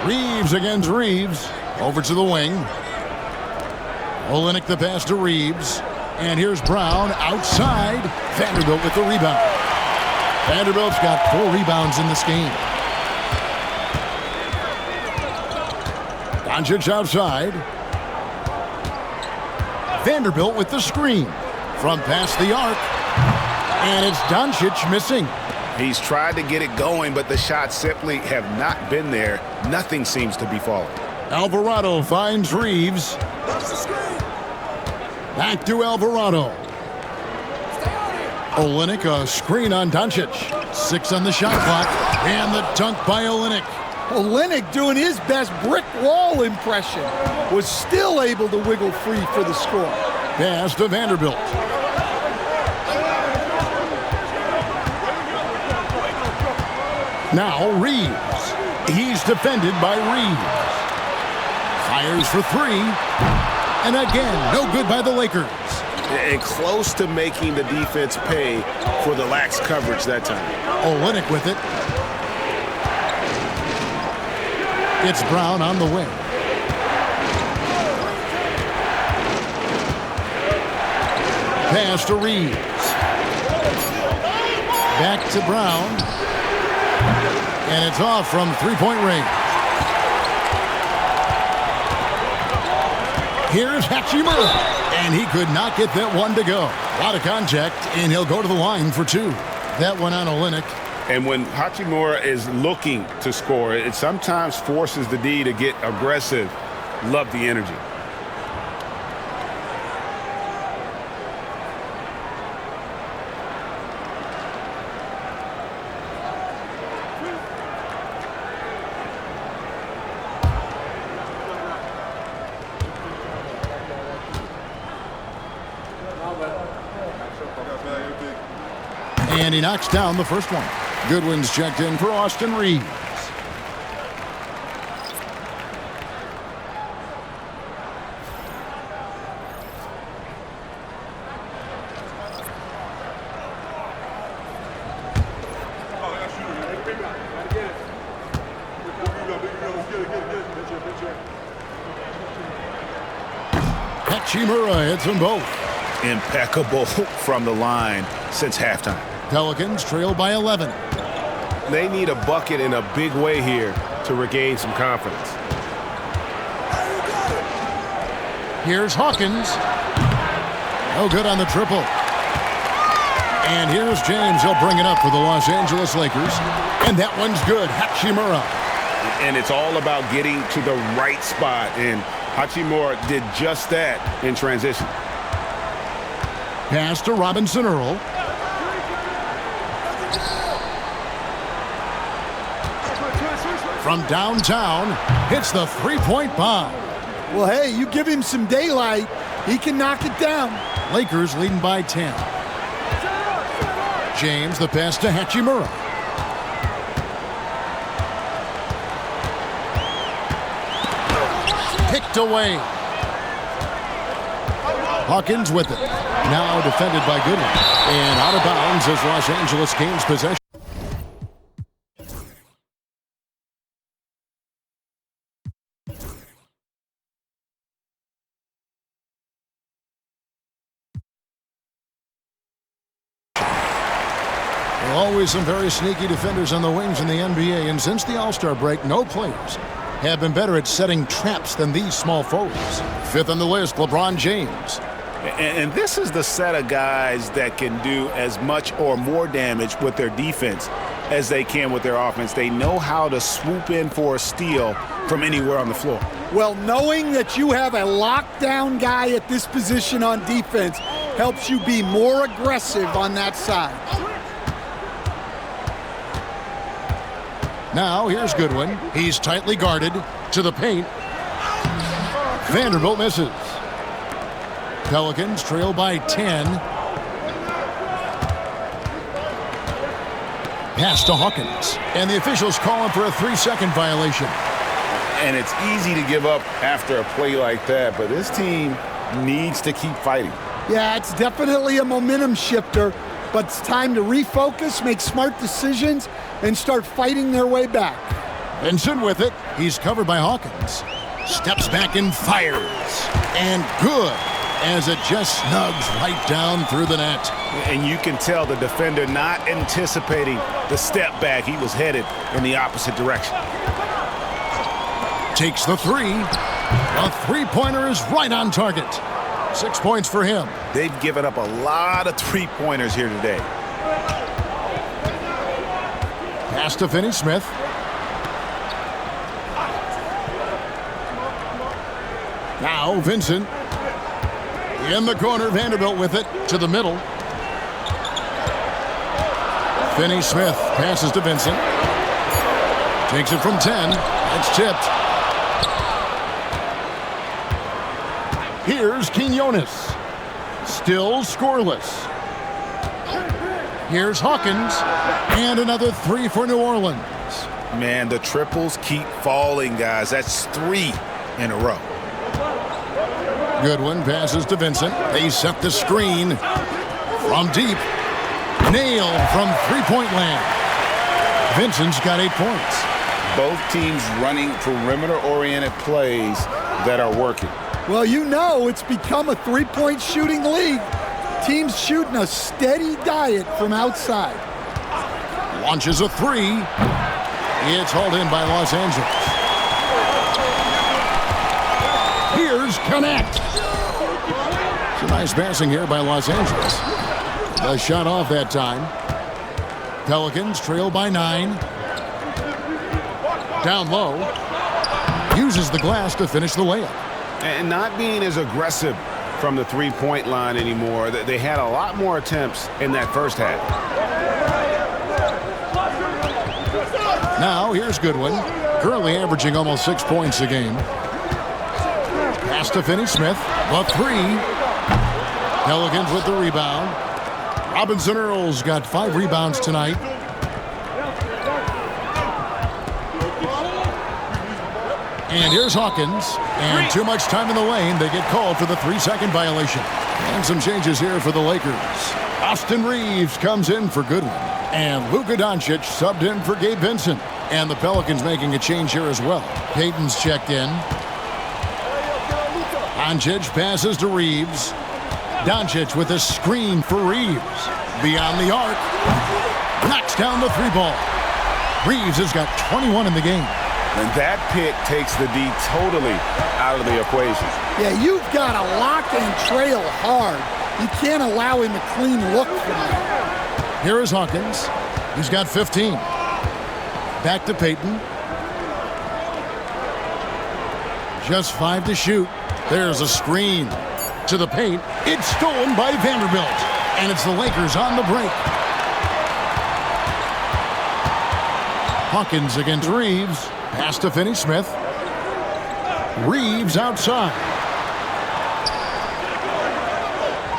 Reeves against Reeves. Over to the wing. Olynyk the pass to Reeves. And here's Brown outside. Vanderbilt with the rebound. Vanderbilt's got 4 rebounds in this game. Doncic outside. Vanderbilt with the screen. From past the arc. And it's Doncic missing. He's tried to get it going, but the shots simply have not been there. Nothing seems to be falling. Alvarado finds Reeves. Back to Alvarado. Olynyk, a screen on Doncic. 6 on the shot clock. And the dunk by Olynyk. Olynyk, doing his best brick wall impression, was still able to wiggle free for the score. Pass to Vanderbilt. Now Reeves. He's defended by Reeves. Fires for 3. And again, no good by the Lakers. And close to making the defense pay for the lax coverage that time. Olynyk with it. It's Brown on the wing. Pass to Reeves. Back to Brown. And it's off from three-point range. Here's Hachimura. And he could not get that one to go. A lot of contact, and he'll go to the line for 2. That one on Olynyk. And when Hachimura is looking to score, it sometimes forces the D to get aggressive. Love the energy. And he knocks down the first one. Goodwin's checked in for Austin Reeves. Hachimura hits them both. Impeccable from the line since halftime. Pelicans trail by 11. They need a bucket in a big way here to regain some confidence. Here's Hawkins. No good on the triple. And here's James. He'll bring it up for the Los Angeles Lakers. And that one's good. Hachimura. And it's all about getting to the right spot. And Hachimura did just that in transition. Pass to Robinson Earl. From downtown, hits the three-point bomb. Well, hey, you give him some daylight, he can knock it down. Lakers leading by 10. James, the pass to Hachimura. Picked away. Hawkins with it. Now defended by Goodwin. And out of bounds as Los Angeles gains possession. Always some very sneaky defenders on the wings in the NBA, and since the All-Star break, no players have been better at setting traps than these small forwards. Fifth on the list, LeBron James. And this is the set of guys that can do as much or more damage with their defense as they can with their offense. They know how to swoop in for a steal from anywhere on the floor. Well, knowing that you have a lockdown guy at this position on defense helps you be more aggressive on that side. Now, here's Goodwin. He's tightly guarded to the paint. Vanderbilt misses. Pelicans trail by 10. Pass to Hawkins. And the officials call him for a 3-second violation. And it's easy to give up after a play like that, but this team needs to keep fighting. Yeah, it's definitely a momentum shifter, but it's time to refocus, make smart decisions, and start fighting their way back. Vincent with it. He's covered by Hawkins. Steps back and fires. And good, as it just snugs right down through the net. And you can tell the defender not anticipating the step back. He was headed in the opposite direction. Takes the three. A three-pointer is right on target. 6 points for him. They've given up a lot of three-pointers here today. Pass to Finney-Smith. Now Vincent. In the corner, Vanderbilt with it to the middle. Finney-Smith passes to Vincent. Takes it from 10. It's tipped. Here's Quinones. Still scoreless. Here's Hawkins. And another three for New Orleans. Man, the triples keep falling, guys. That's 3 in a row. Goodwin passes to Vincent. They set the screen from deep. Nail from three-point land. Vincent's got 8 points. Both teams running perimeter-oriented plays that are working. Well, you know it's become a three-point shooting league. Teams shooting a steady diet from outside. Launches a three. It's hauled in by Los Angeles. Here's Connect. Some nice passing here by Los Angeles. The shot off that time. Pelicans trail by 9. Down low. Uses the glass to finish the layup. And not being as aggressive from the three-point line anymore. They had a lot more attempts in that first half. Now here's Goodwin. Currently averaging almost 6 points a game. Pass to Finney-Smith. The three. Pelicans with the rebound. Robinson Earl's got 5 rebounds tonight. And here's Hawkins. And too much time in the lane. They get called for the 3-second violation. And some changes here for the Lakers. Austin Reeves comes in for Goodwin. And Luka Doncic subbed in for Gabe Vincent. And the Pelicans making a change here as well. Payton's checked in. Doncic passes to Reeves. Doncic with a screen for Reeves. Beyond the arc. Knocks down the three ball. Reeves has got 21 in the game. And that pick takes the D totally out of the equation. Yeah, you've got to lock and trail hard. You can't allow him a clean look from there. Here is Hawkins. He's got 15. Back to Payton. Just 5 to shoot. There's a screen to the paint. It's stolen by Vanderbilt. And it's the Lakers on the break. Hawkins against Reeves. Pass to Finney-Smith. Reeves outside.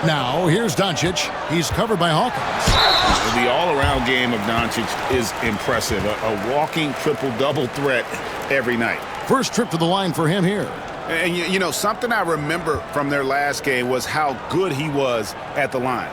Now, here's Doncic. He's covered by Hawkins. The all-around game of Doncic is impressive. A walking triple-double threat every night. First trip to the line for him here. And, you know, something I remember from their last game was how good he was at the line.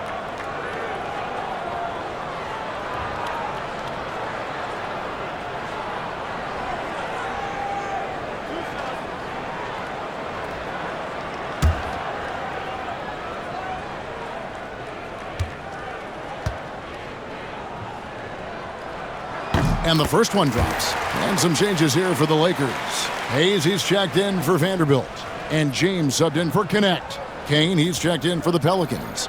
And the first one drops. And some changes here for the Lakers. Hayes, he's checked in for Vanderbilt. And James subbed in for Connect. Kane, he's checked in for the Pelicans.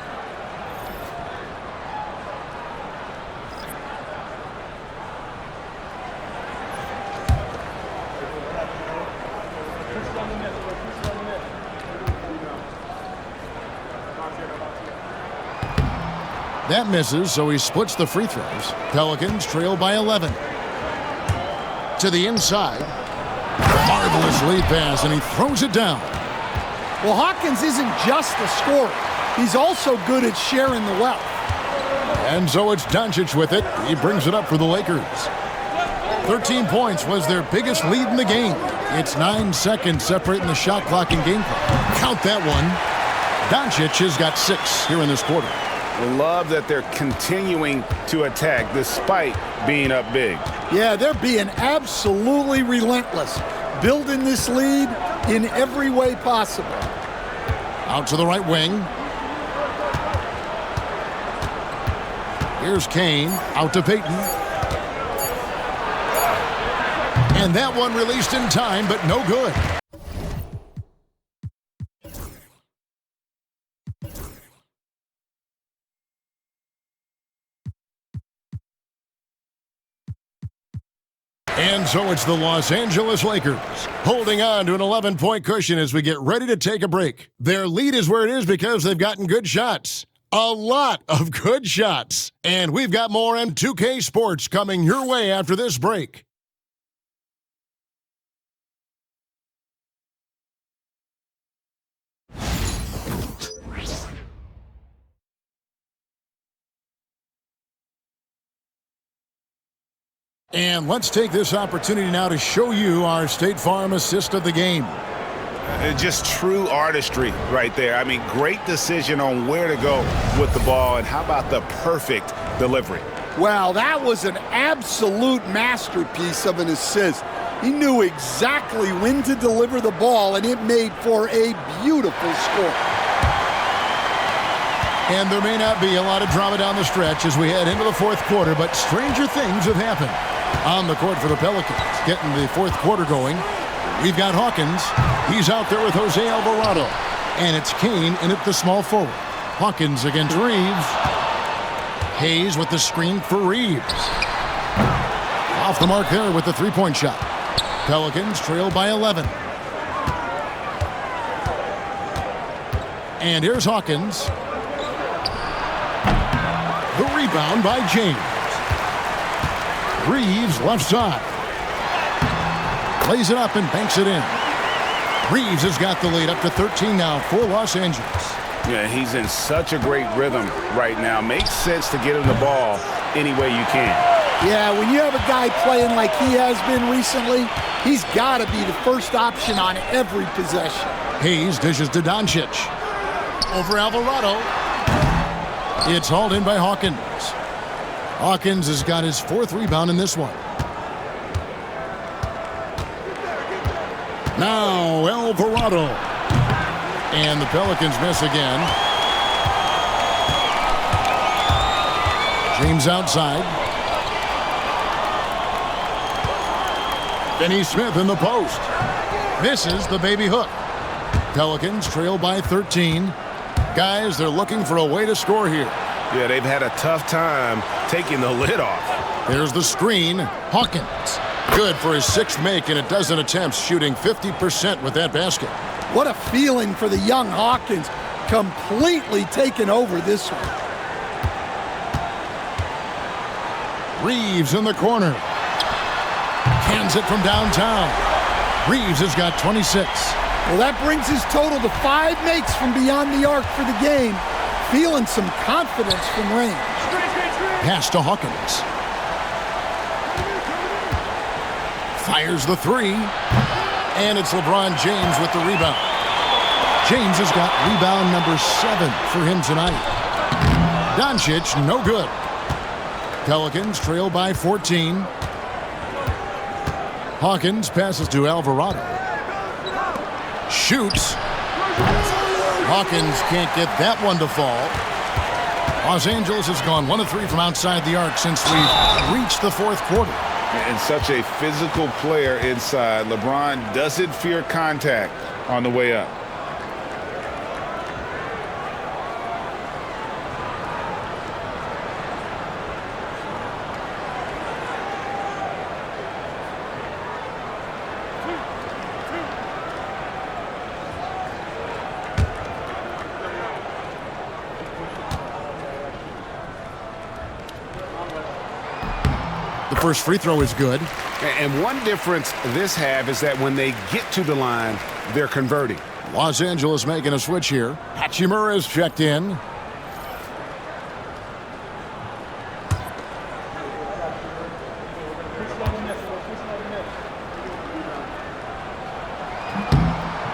That misses, so he splits the free throws. Pelicans trail by 11. To the inside. Marvelous lead pass, and he throws it down. Well, Hawkins isn't just a scorer. He's also good at sharing the wealth. And so it's Doncic with it. He brings it up for the Lakers. 13 points was their biggest lead in the game. It's 9 seconds separating the shot clock and game clock. Count that one. Doncic has got 6 here in this quarter. Love that they're continuing to attack despite being up big. Yeah, they're being absolutely relentless, building this lead in every way possible. Out to the right wing. Here's Kane, out to Payton. And that one released in time, but no good. And so it's the Los Angeles Lakers holding on to an 11-point cushion as we get ready to take a break. Their lead is where it is because they've gotten good shots. A lot of good shots. And we've got more M2K Sports coming your way after this break. And let's take this opportunity now to show you our State Farm assist of the game. Just true artistry right there. I mean, great decision on where to go with the ball, and how about the perfect delivery? Wow, that was an absolute masterpiece of an assist. He knew exactly when to deliver the ball, and it made for a beautiful score. And there may not be a lot of drama down the stretch as we head into the fourth quarter, but stranger things have happened. On the court for the Pelicans, getting the fourth quarter going. We've got Hawkins. He's out there with Jose Alvarado. And it's Kane in at the small forward. Hawkins against Reeves. Hayes with the screen for Reeves. Off the mark there with the three-point shot. Pelicans trail by 11. And here's Hawkins. The rebound by James. Reeves left side. Plays it up and banks it in. Reeves has got the lead up to 13 now for Los Angeles. Yeah, he's in such a great rhythm right now. Makes sense to get him the ball any way you can. Yeah, when you have a guy playing like he has been recently, he's got to be the first option on every possession. Hayes dishes to Doncic. Over Alvarado. It's hauled in by Hawkins. Hawkins has got his 4th rebound in this one. Now Alvarado. And the Pelicans miss again. James outside. Finney Smith in the post. Misses the baby hook. Pelicans trail by 13. Guys, they're looking for a way to score here. Yeah, they've had a tough time taking the lid off. There's the screen. Hawkins. Good for his 6th make in a dozen attempts, shooting 50% with that basket. What a feeling for the young Hawkins. Completely taken over this one. Reeves in the corner. Cans it from downtown. Reeves has got 26. Well, that brings his total to 5 makes from beyond the arc for the game. Feeling some confidence from range. Pass to Hawkins. Fires the 3. And it's LeBron James with the rebound. James has got rebound number 7 for him tonight. Doncic, no good. Pelicans trail by 14. Hawkins passes to Alvarado. Shoots. Hawkins can't get that one to fall. Los Angeles has gone 1 of 3 from outside the arc since we've reached the 4th quarter. And such a physical player inside. LeBron doesn't fear contact on the way up. The first free throw is good. And one difference this half is that when they get to the line, they're converting. Los Angeles making a switch here. Hachimura is checked in.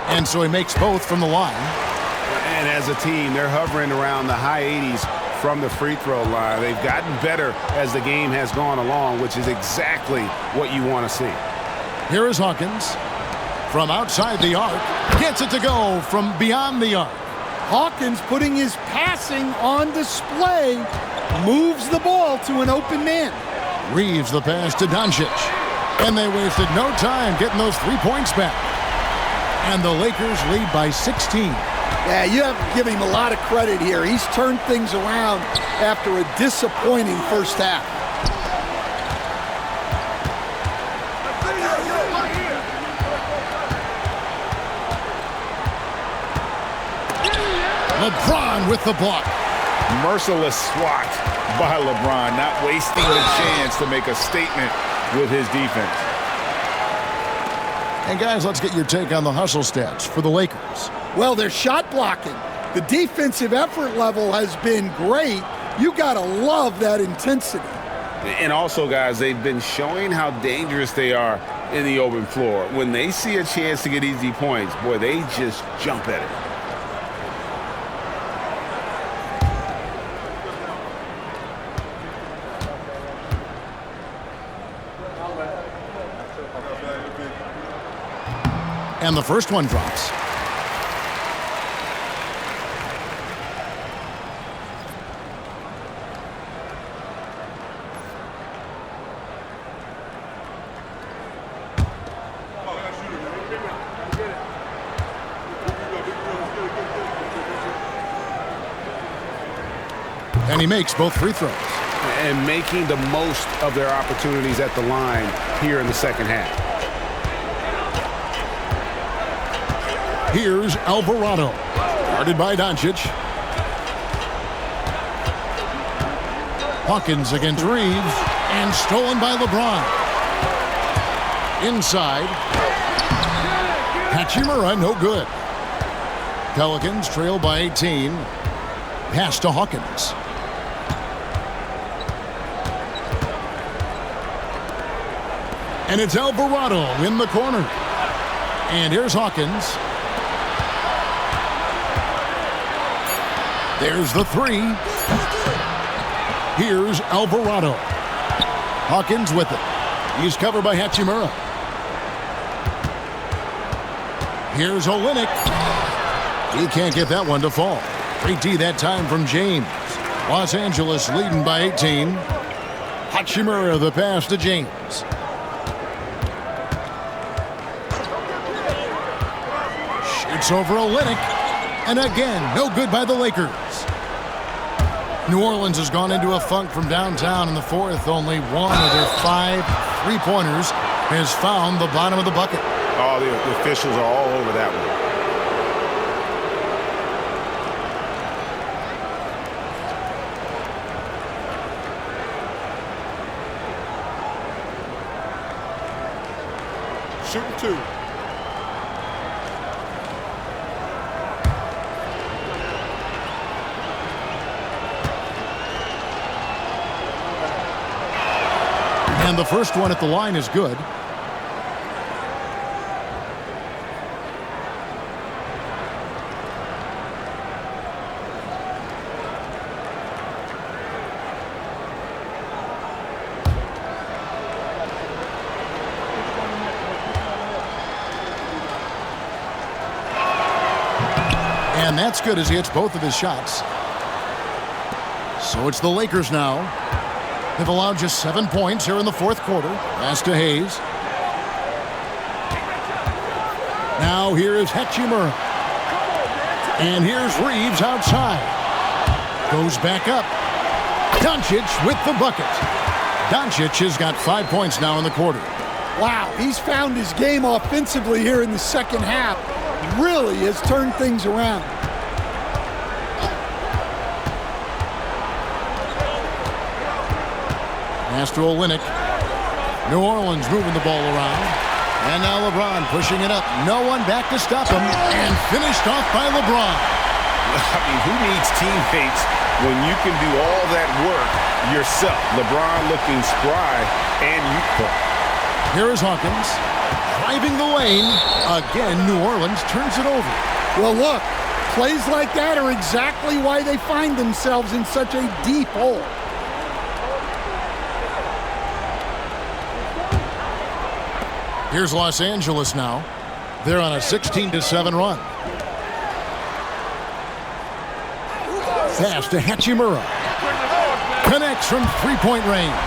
And so he makes both from the line. And as a team, they're hovering around the high 80s from the free throw line. They've gotten better as the game has gone along, which is exactly what you want to see. Here is Hawkins from outside the arc. Gets it to go from beyond the arc. Hawkins putting his passing on display. Moves the ball to an open man. Reeves the pass to Doncic. And they wasted no time getting those 3 points back. And the Lakers lead by 16. Yeah, you have to give him a lot of credit here. He's turned things around after a disappointing first half. LeBron with the block. Merciless swat by LeBron, not wasting the chance to make a statement with his defense. And guys, let's get your take on the hustle stats for the Lakers. Well, they're shot blocking. The defensive effort level has been great. You got to love that intensity. And also, guys, they've been showing how dangerous they are in the open floor. When they see a chance to get easy points, boy, they just jump at it. And the first one drops. And he makes both free throws. And making the most of their opportunities at the line here in the second half. Here's Alvarado, guarded by Doncic. Hawkins against Reeves, and stolen by LeBron. Inside. Hachimura, no good. Pelicans trail by 18. Pass to Hawkins. And it's Alvarado in the corner. And here's Hawkins. There's the 3. Here's Alvarado. Hawkins with it. He's covered by Hachimura. Here's Olynyk. He can't get that one to fall. Great D that time from James. Los Angeles leading by 18. Hachimura the pass to James. Shoots over Olynyk. And again, no good by the Lakers. New Orleans has gone into a funk from downtown in the fourth. Only one of their 5 3-pointers has found the bottom of the bucket. Oh, the officials are all over that one. Shooting 2. And the first one at the line is good. And that's good as he hits both of his shots. So it's the Lakers now. They've allowed just 7 points here in the fourth quarter. Pass to Hayes. Now here is Hachimura. And here's Reeves outside. Goes back up. Doncic with the bucket. Doncic has got 5 points now in the quarter. Wow, he's found his game offensively here in the second half. Really has turned things around. Pass to Olynyk. New Orleans moving the ball around. And now LeBron pushing it up. No one back to stop him. And finished off by LeBron. I mean, who needs teammates when you can do all that work yourself? LeBron looking spry and youthful. Here is Hawkins. Driving the lane. Again, New Orleans turns it over. Well, look, plays like that are exactly why they find themselves in such a deep hole. Here's Los Angeles now. They're on a 16-7 run. Pass to Hachimura. Connects from three-point range.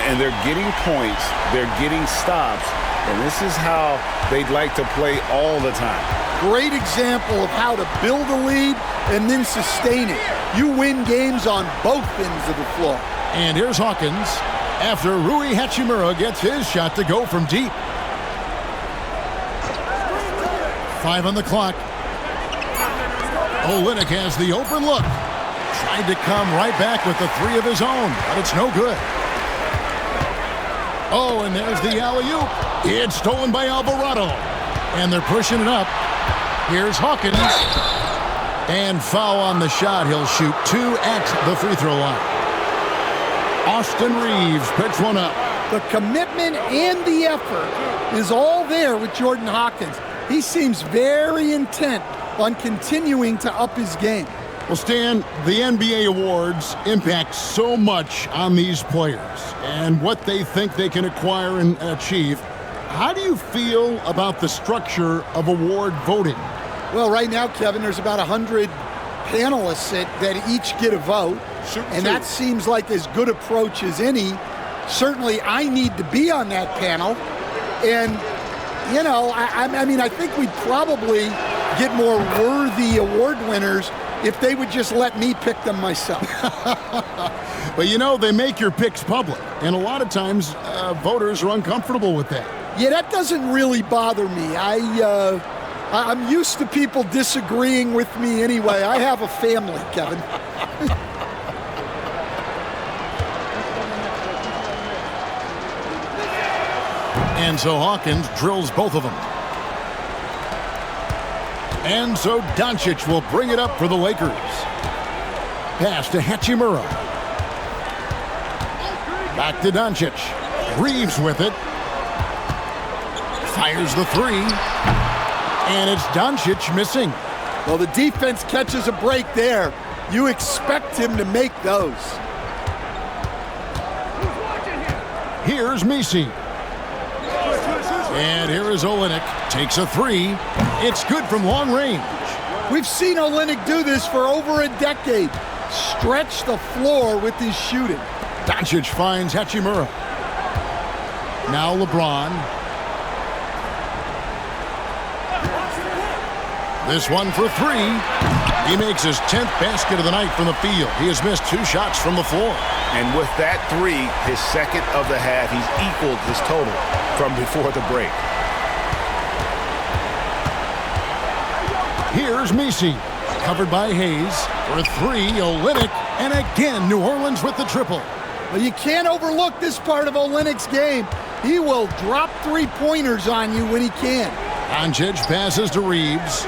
And they're getting points. They're getting stops. And this is how they'd like to play all the time. Great example of how to build a lead and then sustain it. You win games on both ends of the floor. And here's Hawkins after Rui Hachimura gets his shot to go from deep. 5 on the clock. Olynyk has the open look. Tried to come right back with the 3 of his own, but it's no good. Oh, and there's the alley-oop. It's stolen by Alvarado. And they're pushing it up. Here's Hawkins. And foul on the shot. He'll shoot 2 at the free throw line. Austin Reeves picks one up. The commitment and the effort is all there with Jordan Hawkins. He seems very intent on continuing to up his game. Well, Stan, the NBA awards impact so much on these players and what they think they can acquire and achieve. How do you feel about the structure of award voting? Well, right now, Kevin, there's about 100 panelists that each get a vote. And that seems like as good approach as any. Certainly, I need to be on that panel. And, you know, I mean, I think we'd probably get more worthy award winners if they would just let me pick them myself. But, you know, they make your picks public. And a lot of times, voters are uncomfortable with that. Yeah, that doesn't really bother me. I'm used to people disagreeing with me anyway. I have a family, Kevin. And so Hawkins drills both of them. And so Doncic will bring it up for the Lakers. Pass to Hachimura. Back to Doncic. Reeves with it. Fires the 3. And it's Doncic missing. Well, the defense catches a break there. You expect him to make those. Here's Messi. And here is Olynyk. Takes a 3. It's good from long range. We've seen Olynyk do this for over a decade. stretch the floor with his shooting. Doncic finds Hachimura. Now LeBron. This one for three. He makes his 10th basket of the night from the field. He has missed 2 shots from the floor. And with that three, his second of the half, he's equaled his total from before the break. Here's Messi, covered by Hayes. For three, Olynyk, and again New Orleans with the triple. Well, you can't overlook this part of Olynyk's game. He will drop 3-pointers on you when he can. Doncic passes to Reeves.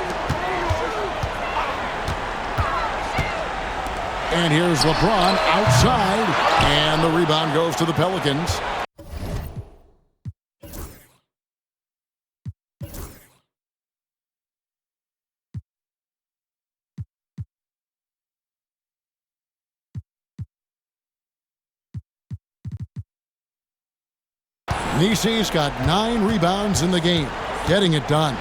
And here's LeBron outside, and the rebound goes to the Pelicans. Messi's got 9 rebounds in the game, getting it done.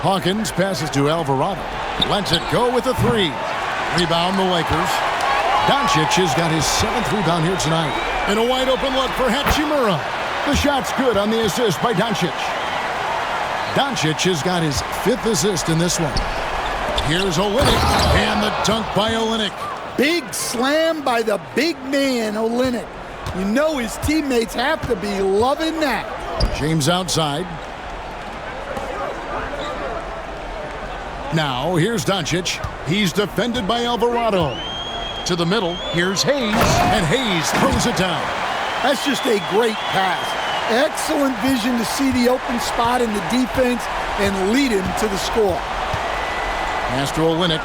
Hawkins passes to Alvarado. Lets it go with a 3. Rebound the Lakers. Doncic has got his 7th rebound here tonight. And a wide open look for Hachimura. The shot's good on the assist by Doncic. Doncic has got his 5th assist in this one. Here's Olynyk, and the dunk by Olynyk. Big slam by the big man, Olynyk. You know his teammates have to be loving that. James outside. Now, here's Doncic. He's defended by Alvarado. To the middle, here's Hayes, and Hayes throws it down. That's just a great pass. Excellent vision to see the open spot in the defense and lead him to the score. Pass to Olynyk.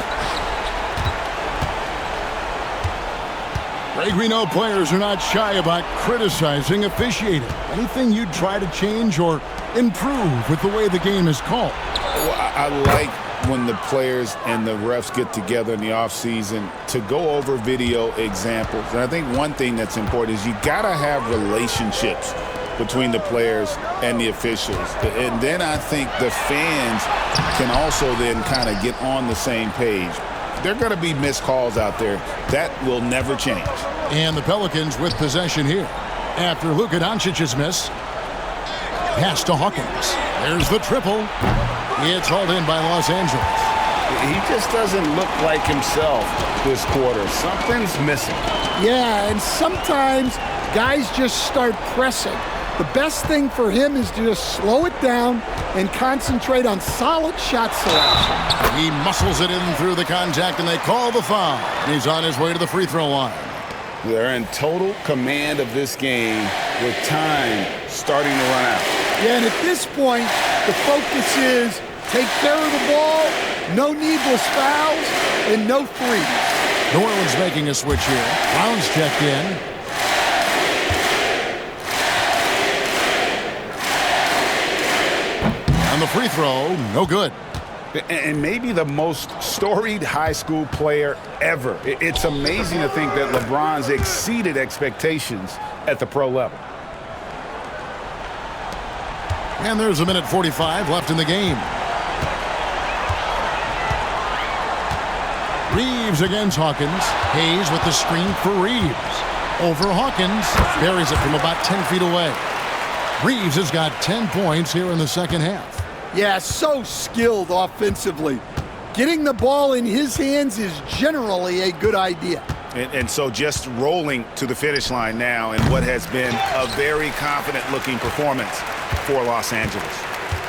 Greg, we know players are not shy about criticizing officiating. Anything you'd try to change or improve with the way the game is called? Well, I like when the players and the refs get together in the offseason to go over video examples. And I think one thing that's important is you got to have relationships between the players and the officials. And then I think the fans can also then kind of get on the same page. There are going to be missed calls out there. That will never change. And the Pelicans with possession here. After Luka Doncic's miss, pass to Hawkins. There's the triple. It's hauled in by Los Angeles. He just doesn't look like himself this quarter. Something's missing. Yeah, and sometimes guys just start pressing. The best thing for him is to just slow it down and concentrate on solid shot selection. He muscles it in through the contact, and they call the foul. He's on his way to the free throw line. They're in total command of this game with time starting to run out. Yeah, and at this point, the focus is take care of the ball, no needless fouls, and no threes. New Orleans making a switch here. Brown's checked in. And the free throw, no good. And maybe the most storied high school player ever. It's amazing to think that LeBron's exceeded expectations at the pro level. And there's 1:45 left in the game. Reeves against Hawkins. Hayes with the screen for Reeves. Over Hawkins. Buries it from about 10 feet away. Reeves has got 10 points here in the second half. Yeah, so skilled offensively. Getting the ball in his hands is generally a good idea. And so just rolling to the finish line now in what has been a very confident-looking performance for Los Angeles.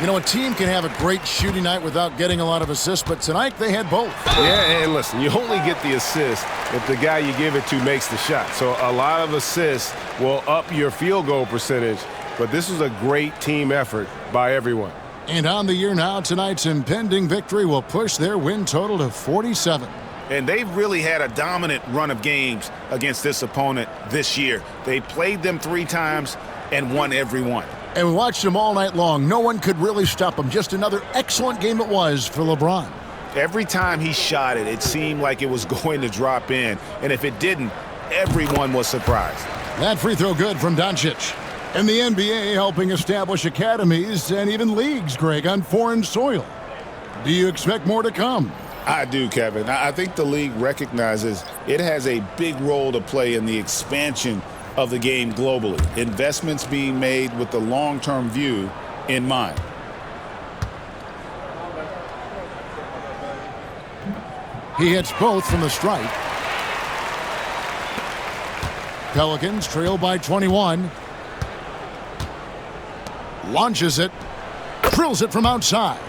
You know, a team can have a great shooting night without getting a lot of assists, but tonight they had both. Yeah, and listen, you only get the assist if the guy you give it to makes the shot. So a lot of assists will up your field goal percentage, but this is a great team effort by everyone. And on the year now, tonight's impending victory will push their win total to 47. And they've really had a dominant run of games against this opponent this year. They played them 3 times and won every one. And we watched them all night long. No one could really stop them. Just another excellent game it was for LeBron. Every time he shot it, it seemed like it was going to drop in. And if it didn't, everyone was surprised. That free throw good from Doncic. And the NBA helping establish academies and even leagues, Greg, on foreign soil. Do you expect more to come? I do, Kevin. I think the league recognizes it has a big role to play in the expansion of the game globally. Investments being made with the long-term view in mind. He hits both from the stripe. Pelicans trail by 21. Launches it. Drills it from outside.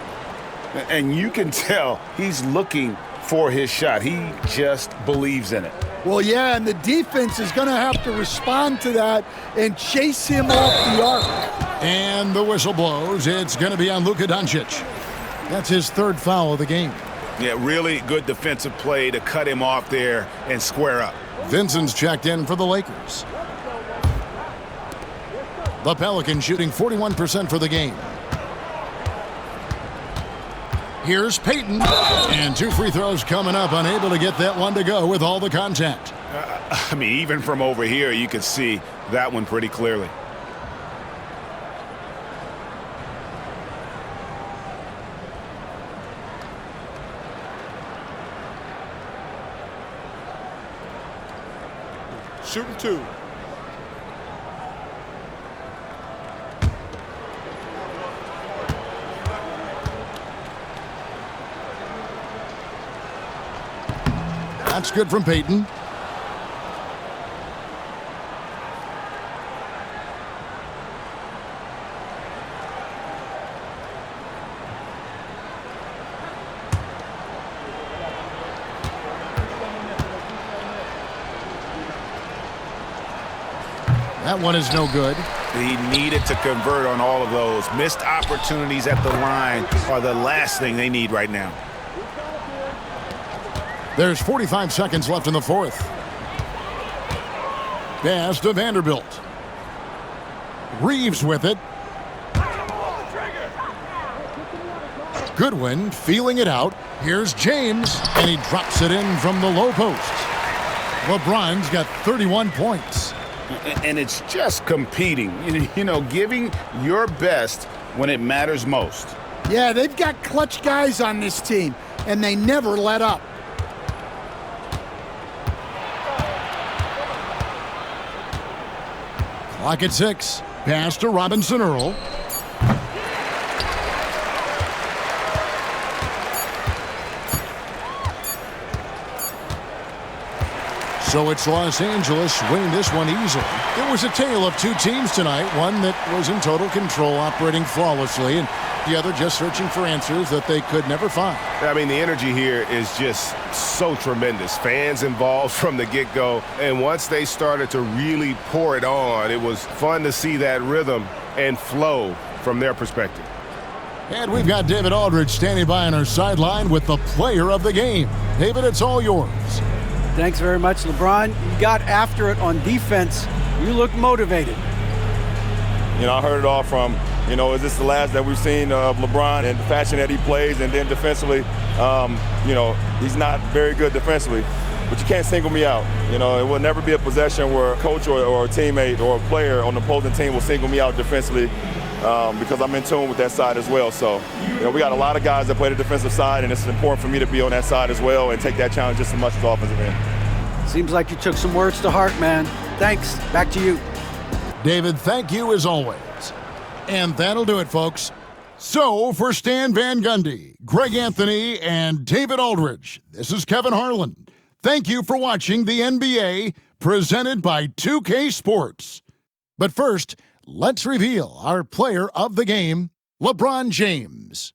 And you can tell he's looking for his shot. He just believes in it. Well, yeah, and the defense is going to have to respond to that and chase him off the arc. And the whistle blows. It's going to be on Luka Doncic. That's his third foul of the game. Yeah, really good defensive play to cut him off there and square up. Vincent's checked in for the Lakers. The Pelicans shooting 41% for the game. Here's Payton, and 2 free throws coming up, unable to get that one to go with all the contact. I mean, even from over here, you could see that one pretty clearly. Shooting 2. That's good from Payton. That one is no good. He needed to convert on all of those. Missed opportunities at the line are the last thing they need right now. There's 45 seconds left in the fourth. Pass to Vanderbilt. Reeves with it. Goodwin feeling it out. Here's James, and he drops it in from the low post. LeBron's got 31 points. And it's just competing, you know, giving your best when it matters most. Yeah, they've got clutch guys on this team, and they never let up. Clock at 6. Pass to Robinson Earl. So it's Los Angeles winning this one easily. It was a tale of two teams tonight, one that was in total control, operating flawlessly, and the other just searching for answers that they could never find. I mean, the energy here is just so tremendous. Fans involved from the get-go, and once they started to really pour it on, it was fun to see that rhythm and flow from their perspective. And we've got David Aldridge standing by on our sideline with the player of the game. David, it's all yours. Thanks very much, LeBron. You got after it on defense. You look motivated. You know, I heard it all from, you know, is this the last that we've seen of LeBron and the fashion that he plays? And then defensively, you know, he's not very good defensively, but you can't single me out. You know, it will never be a possession where a coach or a teammate or a player on the opposing team will single me out defensively because I'm in tune with that side as well. So, you know, we got a lot of guys that play the defensive side, and it's important for me to be on that side as well and take that challenge just as much as offensive end. Seems like you took some words to heart, man. Thanks. Back to you. David, thank you as always. And that'll do it, folks. So, for Stan Van Gundy, Greg Anthony, and David Aldridge, this is Kevin Harlan. Thank you for watching the NBA, presented by 2K Sports. But first, let's reveal our player of the game, LeBron James.